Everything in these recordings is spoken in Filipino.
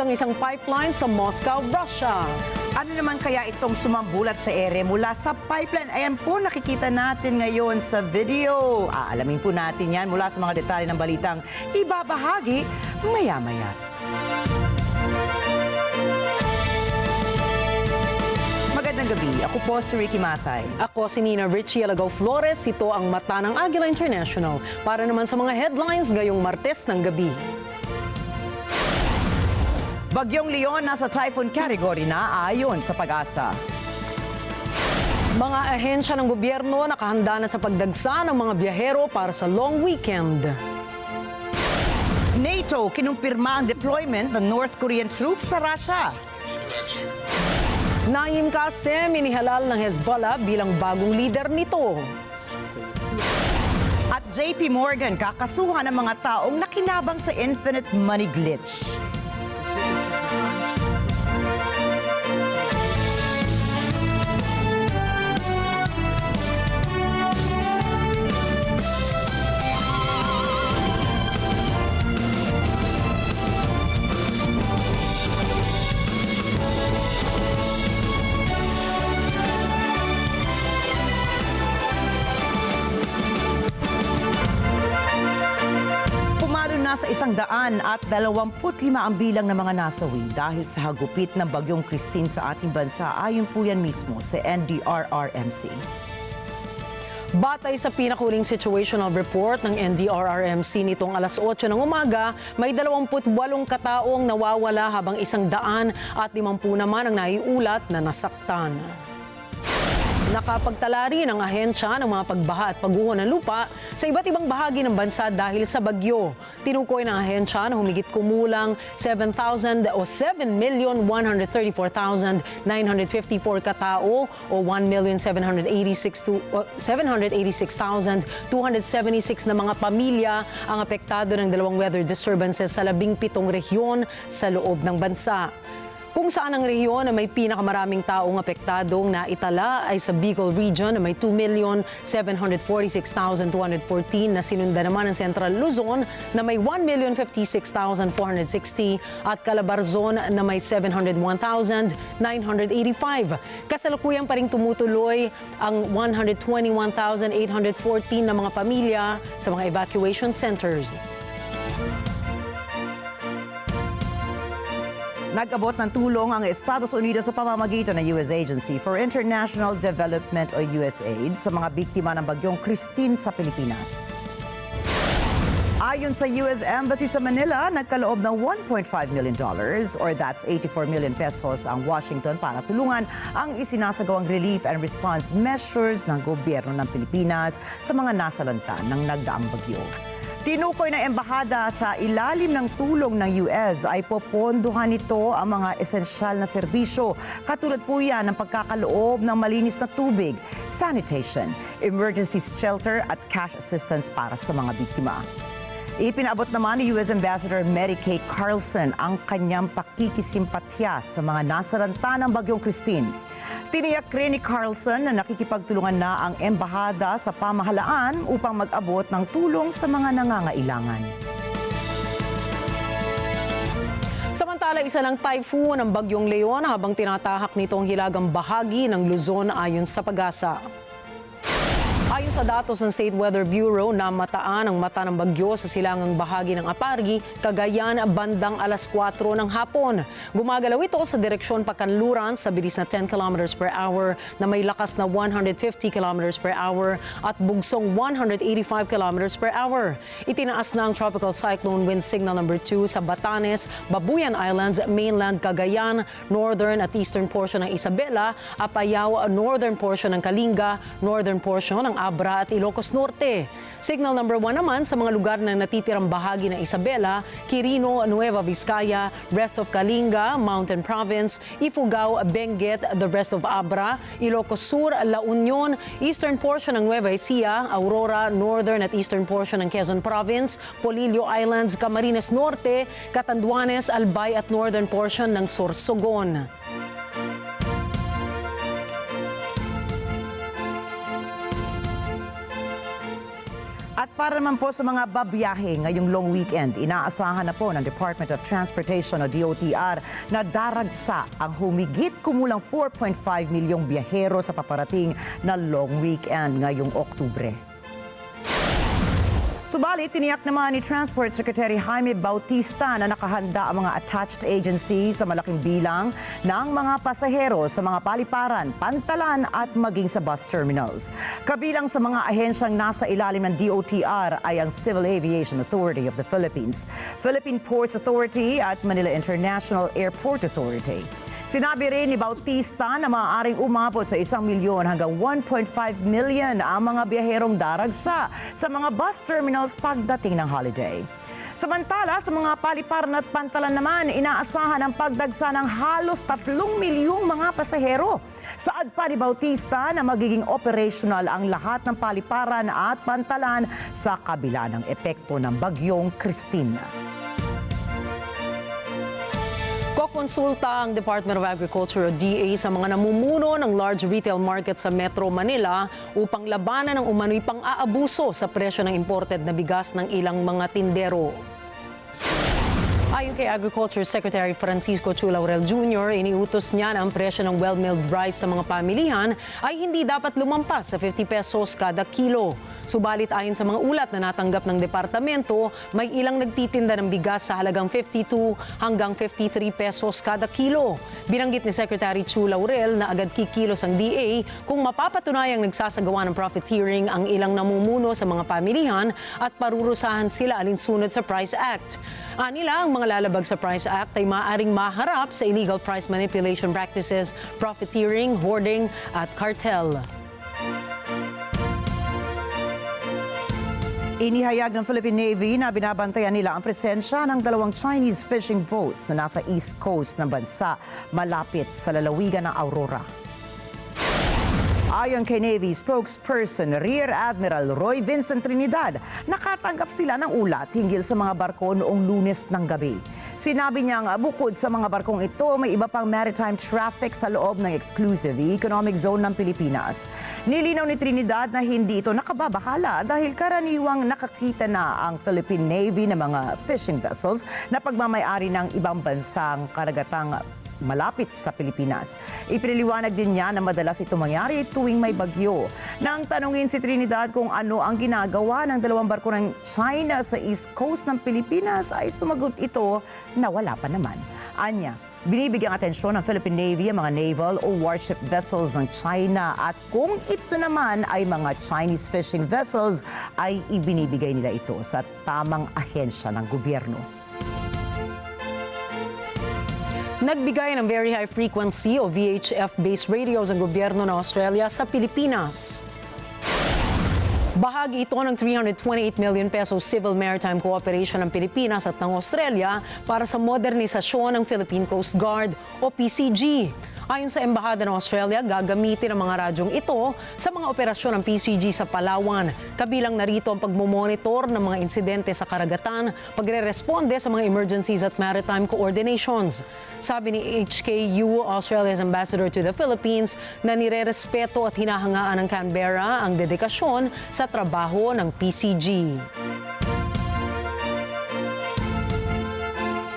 ang isang pipeline sa Moscow, Russia. Ano naman kaya itong sumambulat sa ere mula sa pipeline? Ayan po, nakikita natin ngayon sa video. Aalamin po natin yan mula sa mga detalye ng balitang ibabahagi maya-maya. Magandang gabi. Ako po si Ricky Matay. Ako si Nina Richie Alagaw Flores. Ito ang mata ng Agila International. Para naman sa mga headlines ngayong Martes ng gabi. Bagyong Leon nasa typhoon category na ayon sa Pag-asa. Mga ahensya ng gobyerno nakahanda na sa pagdagsa ng mga biyahero para sa long weekend. NATO kinumpirma ang deployment ng North Korean troops sa Russia. Naim Qasem inihalal ng Hezbollah bilang bagong leader nito. At JP Morgan kakasuhan ng mga taong nakinabang sa infinite money glitch. Nasa 125 ang bilang ng mga nasawi dahil sa hagupit ng Bagyong Christine sa ating bansa. Ayon po yan mismo sa NDRRMC. Batay sa pinakuling situational report ng NDRRMC nitong alas 8 ng umaga, may 28 kataong nawawala habang 150 naman ang naiulat na nasaktan. Nakapagtala rin ang ahensya ng mga pagbaha at pagguho ng lupa sa iba't ibang bahagi ng bansa dahil sa bagyo. Tinukoy ng ahensya na humigit kumulang 7,000 o 7,134,954 katao o 1,786,276 na mga pamilya ang apektado ng dalawang weather disturbances sa 17 rehiyon sa loob ng bansa. Kung saan ang rehiyon na may pinakamaraming taong apektadong naitala ay sa Bicol Region na may 2,746,214 na sinunda naman ng Central Luzon na may 1,056,460 at Calabarzon na may 701,985. Kasalukuyang pa ring tumutuloy ang 121,814 na mga pamilya sa mga evacuation centers. Nag-abot ng tulong ang Estados Unidos sa pamamagitan ng U.S. Agency for International Development o USAID sa mga biktima ng Bagyong Christine sa Pilipinas. Ayon sa U.S. Embassy sa Manila, nagkaloob ng $1.5 million or that's 84 million pesos ang Washington para tulungan ang isinasagawang relief and response measures ng gobyerno ng Pilipinas sa mga nasalanta ng nagdaang bagyo. Tinukoy ng embahada sa ilalim ng tulong ng US ay popondohan nito ang mga esensyal na serbisyo. Katulad po yan ng pagkakaloob ng malinis na tubig, sanitation, emergency shelter at cash assistance para sa mga biktima. Ipinabot naman ni US Ambassador Mary Kay Carlson ang kanyang pakikisimpatya sa mga nasalanta ng Bagyong Christine. Tiniyak rin ni Carlson na nakikipagtulungan na ang embahada sa pamahalaan upang mag-abot ng tulong sa mga nangangailangan. Samantala, isa ng typhoon ang Bagyong Leon habang tinatahak nitong hilagang bahagi ng Luzon ayon sa Pag-asa. Ayon sa datos ng State Weather Bureau, namataan ang mata ng bagyo sa silangang bahagi ng Apargi, Cagayan, bandang alas 4 ng hapon. Gumagalaw ito sa direksyon pakanluran sa bilis na 10 km per hour na may lakas na 150 km per hour at bugsong 185 km per hour. Itinaas na ang Tropical Cyclone Wind Signal number 2 sa Batanes, Babuyan Islands, mainland Cagayan, northern at eastern portion ng Isabela, Apayao, northern portion ng Kalinga, northern portion ng Abra at Ilocos Norte. Signal number 1 naman sa mga lugar na natitirang bahagi ng Isabela, Quirino, Nueva Vizcaya, rest of Kalinga, Mountain Province, Ifugao, Benguet, the rest of Abra, Ilocos Sur, La Union, eastern portion ng Nueva Ecija, Aurora, northern at eastern portion ng Quezon Province, Polillo Islands, Camarines Norte, Catanduanes, Albay at northern portion ng Sorsogon. At para naman po sa mga babiyahe ngayong long weekend, inaasahan na po ng Department of Transportation o DOTR na daragsa ang humigit kumulang 4.5 milyong biyahero sa paparating na long weekend ngayong Oktubre. Subalit, tiniyak naman ni Transport Secretary Jaime Bautista na nakahanda ang mga attached agencies sa malaking bilang ng mga pasahero sa mga paliparan, pantalan at maging sa bus terminals. Kabilang sa mga ahensyang nasa ilalim ng DOTR ay ang Civil Aviation Authority of the Philippines, Philippine Ports Authority at Manila International Airport Authority. Sinabi rin ni Bautista na maaaring umabot sa 1 milyon hanggang 1.5 million ang mga biyaherong daragsa sa mga bus terminals pagdating ng holiday. Samantala, sa mga paliparan at pantalan naman, inaasahan ang pagdagsa ng halos 3 milyong mga pasahero. Saad pa ni Bautista na magiging operational ang lahat ng paliparan at pantalan sa kabila ng epekto ng bagyong Christina. Kokonsulta ang Department of Agriculture o DA sa mga namumuno ng large retail market sa Metro Manila upang labanan ang umano'y pang-aabuso sa presyo ng imported na bigas ng ilang mga tindero. Ayon kay Agriculture Secretary Francisco Chu Laurel Jr., iniutos niya na ang presyo ng well-milled rice sa mga pamilihan ay hindi dapat lumampas sa 50 pesos kada kilo. Subalit ayon sa mga ulat na natanggap ng departamento, may ilang nagtitinda ng bigas sa halagang 52 hanggang 53 pesos kada kilo. Binanggit ni Secretary Chu Laurel na agad kikilos ang DA kung mapapatunayang nagsasagawa ng profiteering ang ilang namumuno sa mga pamilihan at parurusahan sila alinsunod sa Price Act. Anila, ang mga lalabag sa Price Act ay maaaring maharap sa illegal price manipulation practices, profiteering, hoarding at cartel. Inihayag ng Philippine Navy na binabantayan nila ang presensya ng 2 Chinese fishing boats na nasa east coast ng bansa malapit sa lalawigan ng Aurora. Ayon kay Navy spokesperson Rear Admiral Roy Vincent Trinidad, nakatanggap sila ng ulat hinggil sa mga barko noong Lunes ng gabi. Sinabi niyang bukod sa mga barkong ito, may iba pang maritime traffic sa loob ng exclusive economic zone ng Pilipinas. Nilinaw ni Trinidad na hindi ito nakababahala dahil karaniwang nakakita na ang Philippine Navy ng mga fishing vessels na pagmamayari ng ibang bansang karagatang malapit sa Pilipinas. Ipiniliwanag din niya na madalas ito mangyari tuwing may bagyo. Nang tanungin si Trinidad kung ano ang ginagawa ng 2 barko ng China sa east coast ng Pilipinas, ay sumagot ito na wala pa naman. Anya, binibigyang atensyon ng Philippine Navy ang mga naval o warship vessels ng China at kung ito naman ay mga Chinese fishing vessels, ay ibinibigay nila ito sa tamang ahensya ng gobyerno. Nagbigay ng Very High Frequency o VHF-based radios ang gobyerno ng Australia sa Pilipinas. Bahagi ito ng 328 million peso Civil Maritime Cooperation ng Pilipinas at ng Australia para sa modernisasyon ng Philippine Coast Guard o PCG. Ayon sa Embahada ng Australia, gagamitin ang mga radyong ito sa mga operasyon ng PCG sa Palawan. Kabilang narito ang pagmomonitor ng mga insidente sa karagatan, pagre-responde sa mga emergencies at maritime coordinations. Sabi ni HKU, Australia's Ambassador to the Philippines, na nire-respeto at hinahangaan ng Canberra ang dedikasyon sa trabaho ng PCG.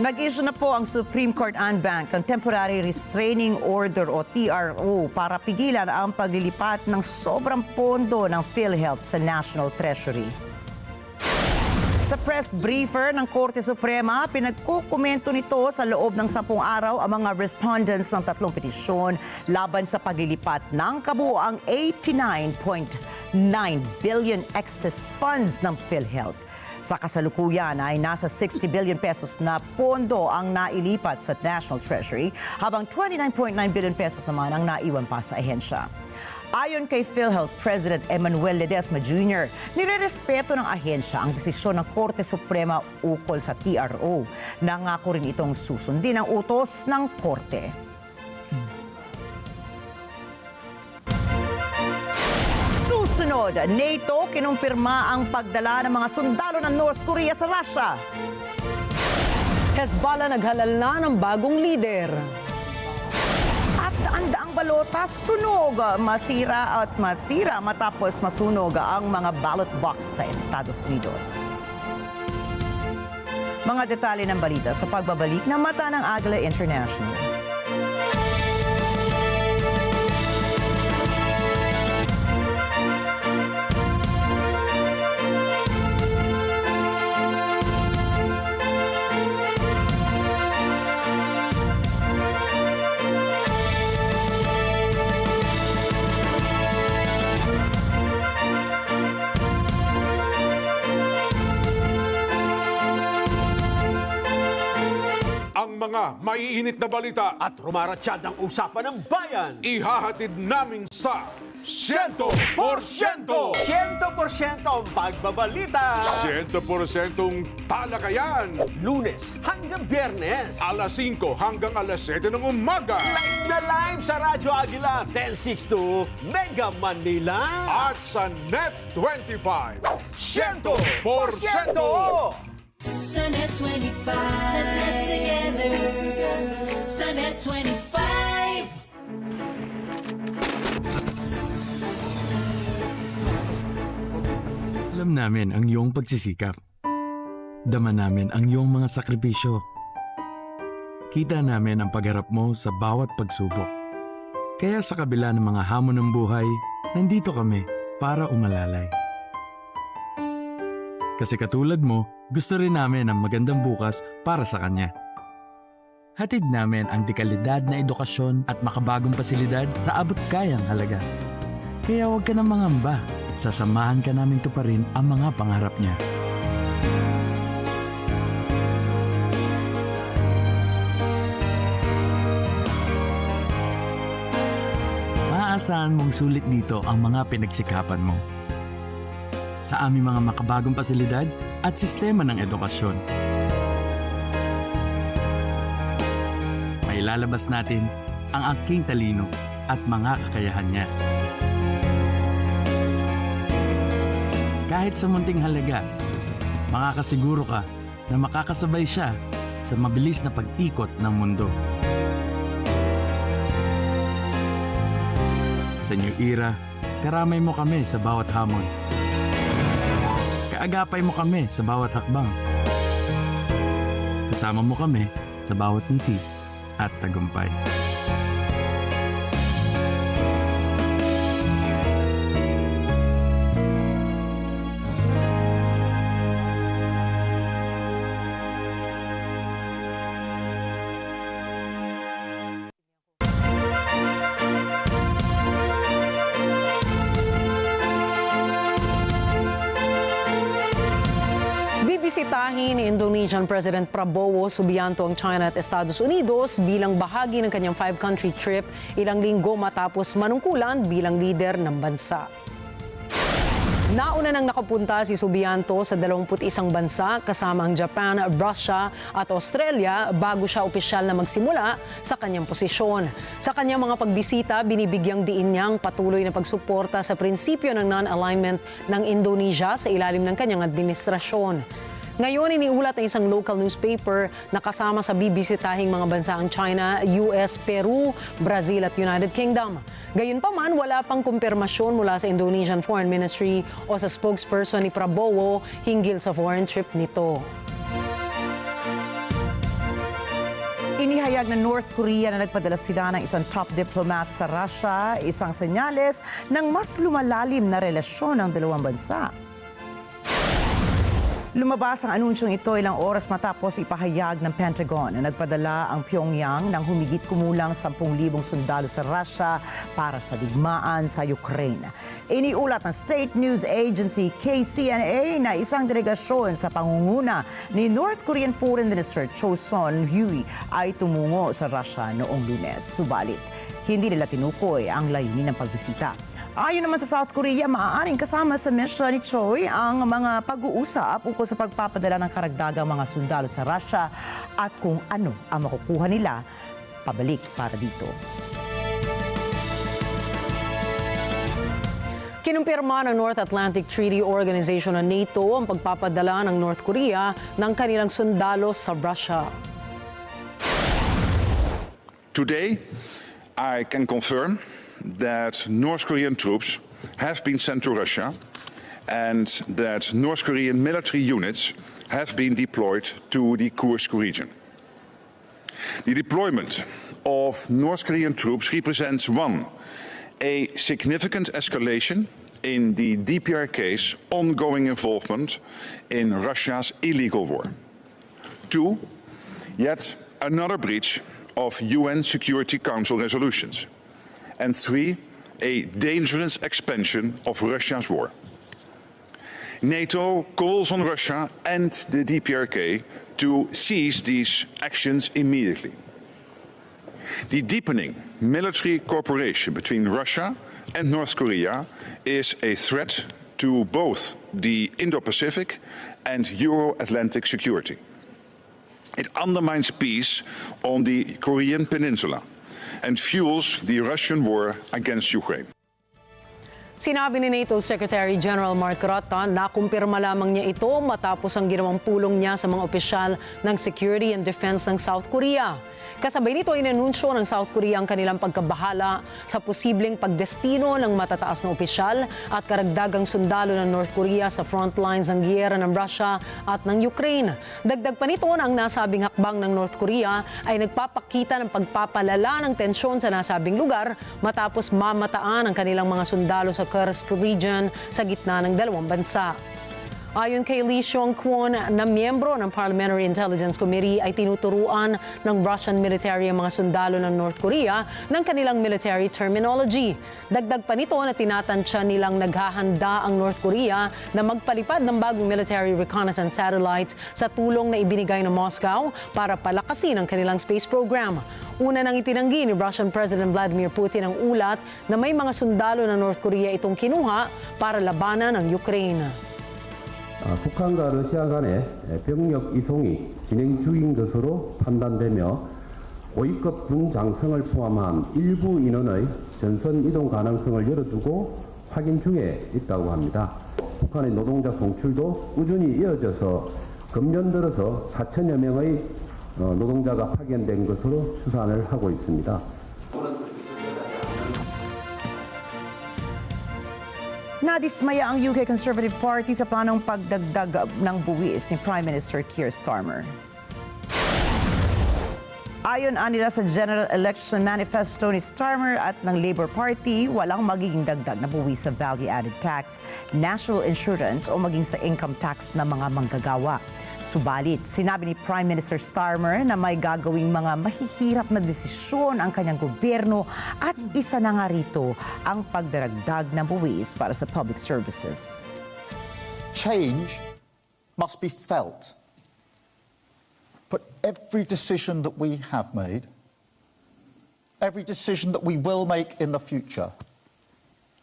Nag-issue na po ang Supreme Court Unbank ng Temporary Restraining Order o TRO para pigilan ang paglilipat ng sobrang pondo ng PhilHealth sa National Treasury. Sa press briefer ng Korte Suprema, pinagkukomento nito sa loob ng 10 araw ang mga respondents ng 3 petisyon laban sa paglilipat ng kabuuang 89.9 billion excess funds ng PhilHealth. Sa kasalukuyan ay nasa 60 billion pesos na pondo ang nailipat sa National Treasury, habang 29.9 billion pesos naman ang naiwan pa sa ahensya. Ayon kay PhilHealth President Emmanuel Ledesma Jr., nirerespeto ng ahensya ang desisyon ng Korte Suprema ukol sa TRO. Nangako rin itong susundin ang utos ng Korte. Susunod, NATO kinumpirma ang pagdala ng mga sundalo ng North Korea sa Russia. Hezbollah naghalal na ng bagong lider. At daang-daang balota sunog, masira matapos masunog ang mga ballot box sa Estados Unidos. Mga detalye ng balita sa pagbabalik ng Mata ng Agila International. Mga maiinit na balita at rumaratsyad ang usapan ng bayan. ihahatid namin sa 100%! 100% ang pagbabalita. 100% talakayan. Lunes hanggang Biyernes. Alas 5 hanggang alas 7 ng umaga. Live na live sa Radyo Agila 1062 Mega Manila. At sa NET25 100%! Sa NET25, let's net together. Sa NET25. Alam namin ang iyong pagsisikap. Dama namin ang iyong mga sakripisyo. Kita namin ang pagharap mo sa bawat pagsubok. Kaya sa kabila ng mga hamon ng buhay, nandito kami para umalalay. Kasi katulad mo, gusto rin namin ang magandang bukas para sa kanya. Hatid namin ang dekalidad na edukasyon at makabagong pasilidad sa abot kayang halaga. Kaya huwag ka na mangamba, sasamahan ka namin tuparin ang mga pangarap niya. Maaasahan mong sulit dito ang mga pinagsikapan mo. Sa aming mga makabagong pasilidad at sistema ng edukasyon. Mailalabas natin ang aking talino at mga kakayahan niya. Kahit sa munting halaga, makakasiguro ka na makakasabay siya sa mabilis na pag-ikot ng mundo. Sa New Era, karamay mo kami sa bawat hamon. Kaagapay mo kami sa bawat hakbang. Kasama mo kami sa bawat ngiti at tagumpay. Bibisitahin ni Indonesian President Prabowo Subianto ang China at Estados Unidos bilang bahagi ng kanyang 5-country trip ilang linggo matapos manungkulan bilang leader ng bansa. Nauna nang nakapunta si Subianto sa 21 bansa kasama ang Japan, Russia at Australia bago siya opisyal na magsimula sa kanyang posisyon. Sa kanyang mga pagbisita, binibigyang diin niyang patuloy na pagsuporta sa prinsipyo ng non-alignment ng Indonesia sa ilalim ng kanyang administrasyon. Ngayon, iniulat ng isang local newspaper na kasama sa bibisitahing mga bansa ang China, US, Peru, Brazil at United Kingdom. Gayunpaman, wala pang kumpirmasyon mula sa Indonesian Foreign Ministry o sa spokesperson ni Prabowo hinggil sa foreign trip nito. Inihayag ng North Korea na nagpadala sila ng isang top diplomat sa Russia, isang senyales ng mas lumalalim na relasyon ng dalawang bansa. Lumabas ang anunsyong ito ilang oras matapos ipahayag ng Pentagon na nagpadala ang Pyongyang ng humigit kumulang 10,000 sundalo sa Russia para sa digmaan sa Ukraine. Iniulat ng State News Agency KCNA na isang delegasyon sa pangunguna ni North Korean Foreign Minister Cho Son-hui ay tumungo sa Russia noong Lunes. Subalit, hindi nila tinukoy ang layunin ng pagbisita. Ayon naman sa South Korea, maaaring kasama sa mission ni Choi ang mga pag-uusap ukol sa pagpapadala ng karagdagang mga sundalo sa Russia at kung ano ang makukuha nila pabalik para dito. Kinumpirma ng North Atlantic Treaty Organization ng NATO ang pagpapadala ng North Korea ng kanilang sundalo sa Russia. Today, I can confirm that North Korean troops have been sent to Russia and that North Korean military units have been deployed to the Kursk region. The deployment of North Korean troops represents one, a significant escalation in the DPRK's ongoing involvement in Russia's illegal war. Two, yet another breach of UN Security Council resolutions. And three, a dangerous expansion of Russia's war. NATO calls on Russia and the DPRK to cease these actions immediately. The deepening military cooperation between Russia and North Korea is a threat to both the Indo-Pacific and Euro-Atlantic security. It undermines peace on the Korean Peninsula and fuels the Russian war against Ukraine. Sinabi ni NATO Secretary General Mark Rutte na kumpirma lamang niya ito matapos ang ginawang pulong niya sa mga opisyal ng Security and Defense ng South Korea. Kasabay nito, inanunsyo ng South Korea ang kanilang pagkabahala sa posibleng pagdestino ng matataas na opisyal at karagdagang sundalo ng North Korea sa front lines ng giyera ng Russia at ng Ukraine. Dagdag pa nito na ang nasabing hakbang ng North Korea ay nagpapakita ng pagpapalala ng tensyon sa nasabing lugar matapos mamataan ang kanilang mga sundalo sa Kursk region sa gitna ng dalawang bansa. Ayon kay Lee Seong-kwon na miyembro ng Parliamentary Intelligence Committee ay tinuturuan ng Russian military ang mga sundalo ng North Korea ng kanilang military terminology. Dagdag pa nito na tinatansya nilang naghahanda ang North Korea na magpalipad ng bagong military reconnaissance satellites sa tulong na ibinigay ng Moscow para palakasin ang kanilang space program. Una nang itinanggi ni Russian President Vladimir Putin ang ulat na may mga sundalo ng North Korea itong kinuha para labanan ang Ukraine. 북한과 러시아 간의 병력 이송이 진행 중인 것으로 판단되며 고위급 중장성을 포함한 일부 인원의 전선 이동 가능성을 열어두고 확인 중에 있다고 합니다. 북한의 노동자 송출도 꾸준히 이어져서 금년 들어서 4천여 명의 노동자가 파견된 것으로 추산을 하고 있습니다. Nadismaya ang UK Conservative Party sa planong pagdagdag ng buwis ni Prime Minister Keir Starmer. Ayon nila sa General Election Manifesto ni Starmer at ng Labour Party, walang magiging dagdag na buwis sa value-added tax, national insurance o maging sa income tax ng mga manggagawa. Subalit, sinabi ni Prime Minister Starmer na may gagawing mga mahihirap na desisyon ang kanyang gobyerno at isa na nga rito ang pagdaragdag ng buwis para sa public services. Change must be felt. But every decision that we have made, every decision that we will make in the future,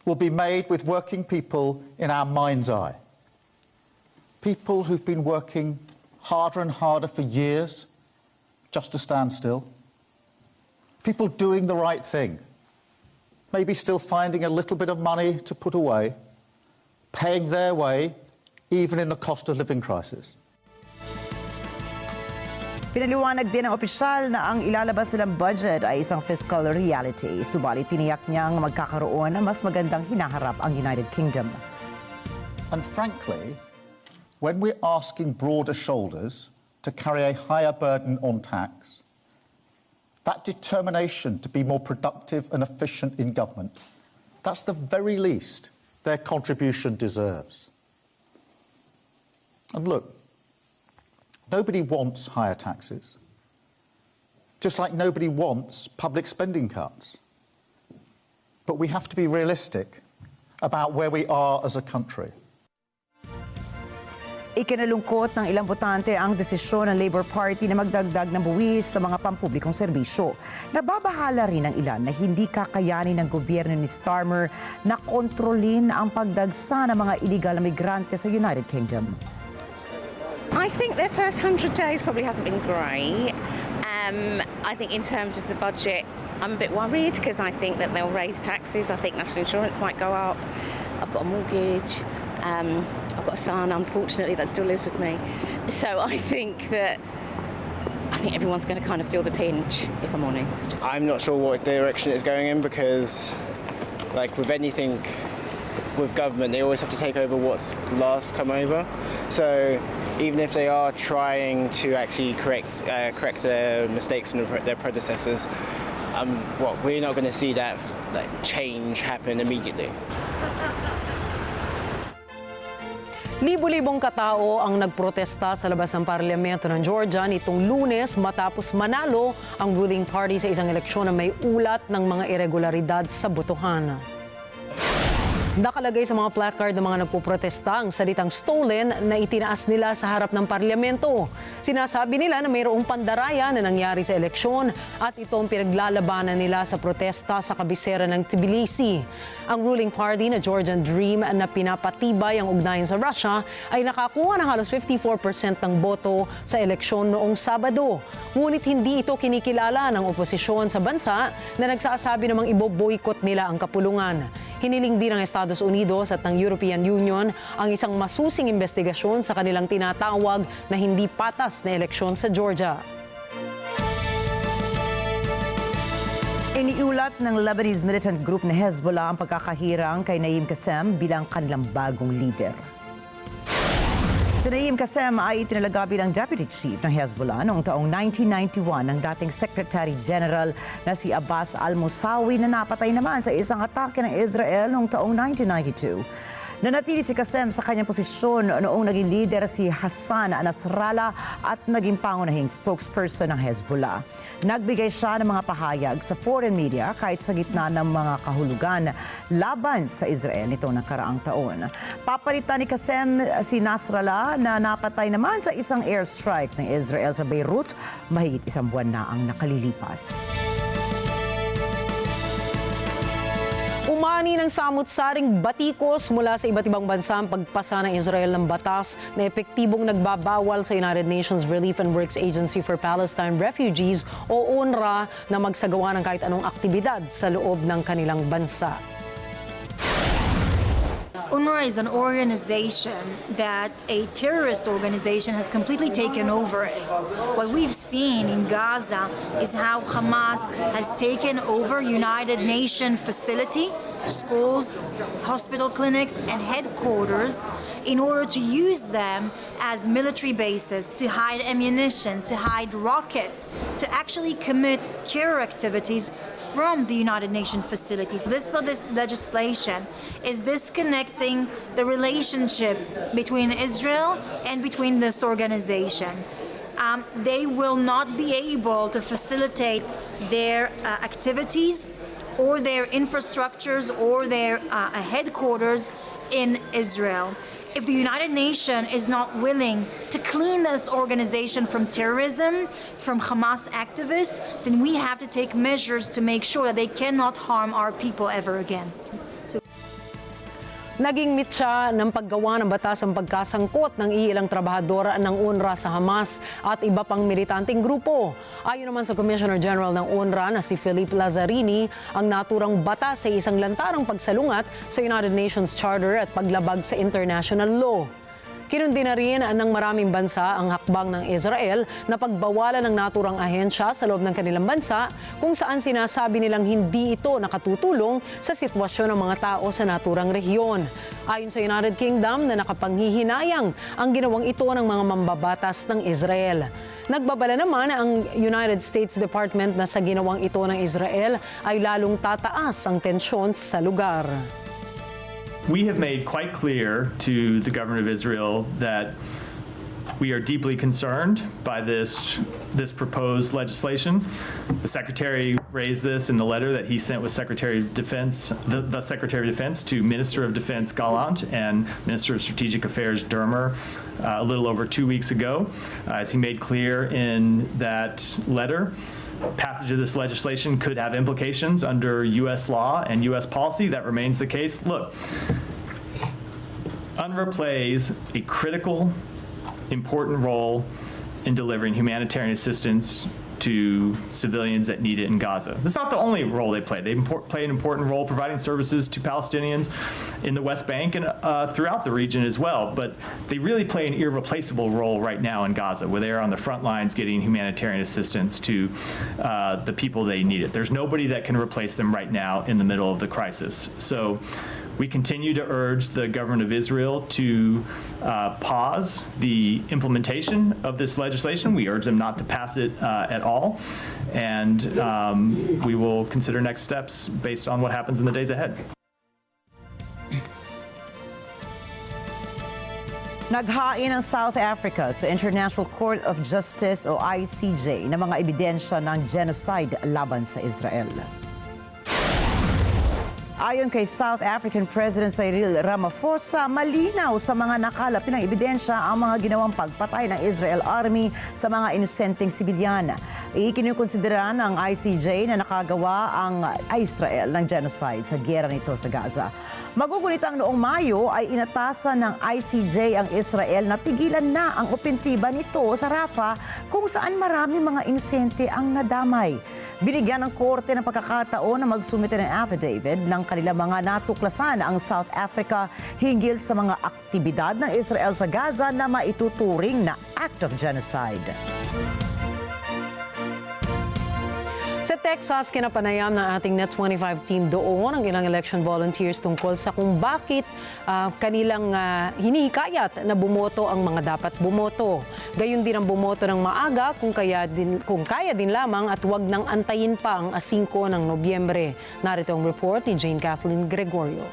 will be made with working people in our mind's eye. People who've been working harder and harder for years just to stand still. People doing the right thing, maybe still finding a little bit of money to put away, paying their way even in the cost of living crisis. Pinaliwanag din ng opisyal na ang ilalabas nilang budget ay isang fiscal reality. Subalit tiniyak niyang magkakaroon ng mas magandang hinaharap ang United Kingdom. And frankly, when we're asking broader shoulders to carry a higher burden on tax, that determination to be more productive and efficient in government, that's the very least their contribution deserves. And look, nobody wants higher taxes, just like nobody wants public spending cuts. But we have to be realistic about where we are as a country. Ikinalungkot ng ilang botante ang desisyon ng Labour Party na magdagdag ng buwis sa mga pampublikong serbisyo. Nababahala rin ng ilan na hindi kakayanin ng gobyerno ni Starmer na kontrolin ang pagdagsa ng mga illegal na migrante sa United Kingdom. I think their first 100 days probably hasn't been great. I think in terms of the budget, I'm a bit worried because I think that they'll raise taxes. I think national insurance might go up. I've got a mortgage. I've got a son, unfortunately, that still lives with me. So I think think everyone's going to kind of feel the pinch, if I'm honest. I'm not sure what direction it's going in because, like with anything with government, they always have to take over what's last come over. So even if they are trying to actually correct their mistakes from their predecessors, we're not going to see that change happen immediately. Libo-libong katao ang nagprotesta sa labas ng parlamento ng Georgia nitong Lunes matapos manalo ang ruling party sa isang eleksyon na may ulat ng mga irregularidad sa botohan. Nakalagay sa mga placard ng mga nagpoprotesta ang salitang stolen na itinaas nila sa harap ng parlamento. Sinasabi nila na mayroong pandaraya na nangyari sa eleksyon at ito ang pinaglalabanan nila sa protesta sa kabisera ng Tbilisi. Ang ruling party na Georgian Dream na pinapatibay ang ugnayan sa Russia ay nakakuha ng halos 54% ng boto sa eleksyon noong Sabado. Ngunit hindi ito kinikilala ng oposisyon sa bansa na nagsasabi namang ibo-boycott nila ang kapulungan. Hiniling din ng Estados Unidos at ng European Union ang isang masusing investigasyon sa kanilang tinatawag na hindi patas na eleksyon sa Georgia. Iniulat ng Lebanese militant group na Hezbollah ang pagkakahirang kay Naim Qassem bilang kanilang bagong leader. Si Naim Qassem ay itinalaga bilang Deputy Chief ng Hezbollah noong taong 1991 ng dating Secretary General na si Abbas al-Musawi na napatay naman sa isang atake ng Israel noong taong 1992. Nanatili si Qassem sa kanyang posisyon noong naging leader si Hassan Nasrallah at naging pangunahing spokesperson ng Hezbollah. Nagbigay siya ng mga pahayag sa foreign media kahit sa gitna ng mga kahulugan laban sa Israel nitong nakaraang taon. Papalitan ni Qassem si Nasrallah na napatay naman sa isang airstrike ng Israel sa Beirut mahigit isang buwan na ang nakalilipas. Umani ng samut-saring batikos mula sa iba't ibang bansa ang pagpasa ng Israel ng batas na epektibong nagbabawal sa United Nations Relief and Works Agency for Palestine Refugees o UNRWA na magsagawa ng kahit anong aktibidad sa loob ng kanilang bansa. UNRWA is an organization that a terrorist organization has completely taken over it. What we've seen in Gaza is how Hamas has taken over United Nations facility, schools, hospital clinics, and headquarters in order to use them as military bases to hide ammunition, to hide rockets, to actually commit terror activities from the United Nations facilities. This legislation is disconnecting the relationship between Israel and between this organization. They will not be able to facilitate their activities or their infrastructures or their headquarters in Israel. If the United Nations is not willing to clean this organization from terrorism, from Hamas activists, then we have to take measures to make sure that they cannot harm our people ever again. Naging mitya ng paggawa ng batas ang pagkasangkot ng iilang trabahador ng UNRWA sa Hamas at iba pang militanteng grupo. Ayon naman sa Commissioner General ng UNRWA na si Philippe Lazzarini, ang naturang batas ay isang lantarang pagsalungat sa United Nations Charter at paglabag sa international law. Kinundi na rin ng maraming bansa ang hakbang ng Israel na pagbawalan ng naturang ahensya sa loob ng kanilang bansa kung saan sinasabi nilang hindi ito nakatutulong sa sitwasyon ng mga tao sa naturang rehiyon. Ayon sa United Kingdom na nakapanghihinayang ang ginawang ito ng mga mambabatas ng Israel. Nagbabala naman ang United States Department na sa ginawang ito ng Israel ay lalong tataas ang tensyon sa lugar. We have made quite clear to the government of Israel that we are deeply concerned by this proposed legislation. The Secretary raised this in the letter that he sent with Secretary of Defense, the Secretary of Defense to Minister of Defense Gallant and Minister of Strategic Affairs Dermer a little over 2 weeks ago. As he made clear in that letter, passage of this legislation could have implications under U.S. law and U.S. policy. That remains the case. Look, UNRWA plays a critical, important role in delivering humanitarian assistance to civilians that need it in Gaza. That's not the only role they play. They play an important role providing services to Palestinians in the West Bank and throughout the region as well. But they really play an irreplaceable role right now in Gaza, where they are on the front lines getting humanitarian assistance to the people they need it. There's nobody that can replace them right now in the middle of the crisis. So we continue to urge the government of Israel to pause the implementation of this legislation. We urge them not to pass it at all. And we will consider next steps based on what happens in the days ahead. Naghain ang South Africa sa International Court of Justice o ICJ ng mga ebidensya ng genocide laban sa Israel. Ayon kay South African President Cyril Ramaphosa, malinaw sa mga nakalap ng ebidensya ang mga ginawang pagpatay ng Israel Army sa mga inosenteng sibilyan. Ikinukonsidera ng ICJ na nakagawa ang Israel ng genocide sa giyera nito sa Gaza. Magugunitang noong Mayo ay inatasan ng ICJ ang Israel na tigilan na ang opensiba nito sa Rafah kung saan marami mga inosente ang nadamay. Binigyan ng korte ng pagkakataon na magsumite ng affidavit ng kanilang mga natuklasan ang South Africa hinggil sa mga aktibidad ng Israel sa Gaza na maituturing na act of genocide. Sa Texas, kinapanayam ng ating NET25 team doon ang ilang election volunteers tungkol sa kung bakit kanilang hinihikayat na bumoto ang mga dapat bumoto. Gayun din ang bumoto ng maaga kung kaya din lamang at huwag nang antayin pa ang 5 ng Nobyembre. Narito ang report ni Jane Kathleen Gregorio.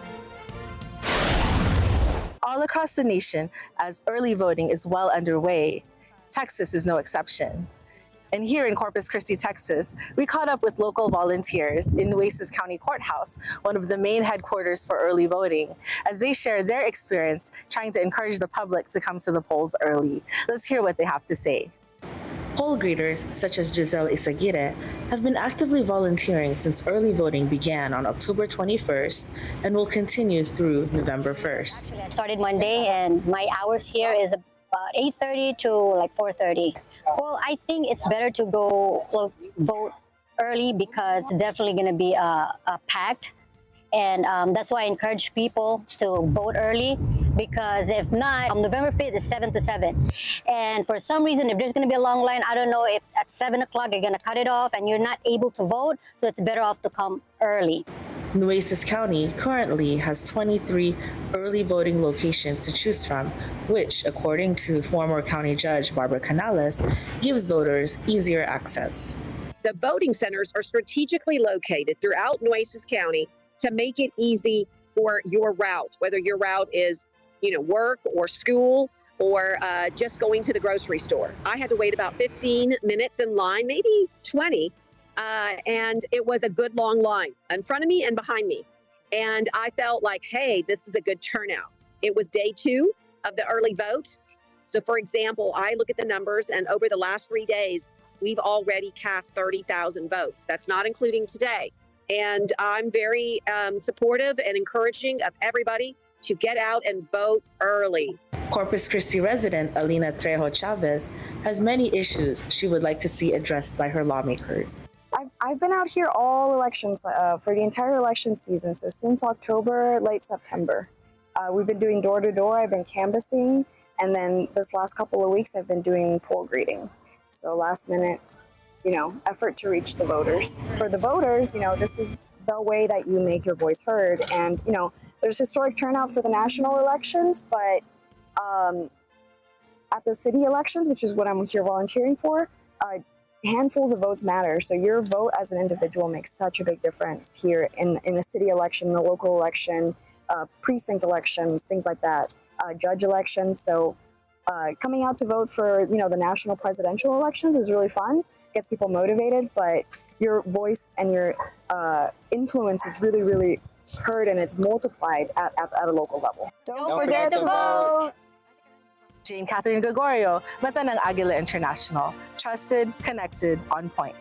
All across the nation, as early voting is well underway, Texas is no exception. And here in Corpus Christi, Texas, we caught up with local volunteers in Nueces County Courthouse, one of the main headquarters for early voting, as they share their experience trying to encourage the public to come to the polls early. Let's hear what they have to say. Poll greeters such as Giselle Isaguirre have been actively volunteering since early voting began on October 21st and will continue through November 1st. I started Monday and my hours here is about 8:30 to like 4:30. Well, I think it's better to go vote early because definitely going to be packed, and that's why I encourage people to vote early. Because if not, November 5th is 7 to 7, and for some reason, if there's going to be a long line, I don't know if at 7 o'clock they're going to cut it off, and you're not able to vote. So it's better off to come early. Nueces County currently has 23 early voting locations to choose from, which, according to former County Judge Barbara Canales, gives voters easier access. The voting centers are strategically located throughout Nueces County to make it easy for your route, whether your route is, work or school or just going to the grocery store. I had to wait about 15 minutes in line, maybe 20. And it was a good long line in front of me and behind me. And I felt like, hey, this is a good turnout. It was day 2 of the early vote. So for example, I look at the numbers and over the last 3 days, we've already cast 30,000 votes. That's not including today. And I'm very supportive and encouraging of everybody to get out and vote early. Corpus Christi resident Alina Trejo Chavez has many issues she would like to see addressed by her lawmakers. I've been out here all elections for the entire election season, so since October, late September. We've been doing door-to-door, I've been canvassing, and then this last couple of weeks I've been doing poll greeting. So last minute, effort to reach the voters. For the voters, this is the way that you make your voice heard, and, there's historic turnout for the national elections, but at the city elections, which is what I'm here volunteering for, handfuls of votes matter. So your vote as an individual makes such a big difference here in a city election, a local election, precinct elections, things like that, judge elections. So coming out to vote for, the national presidential elections is really fun, gets people motivated, but your voice and your influence is really, really heard and it's multiplied at a local level. Don't forget to vote! Jane Kathleen Gregorio, Mata ng Agila International. Trusted, connected, on point.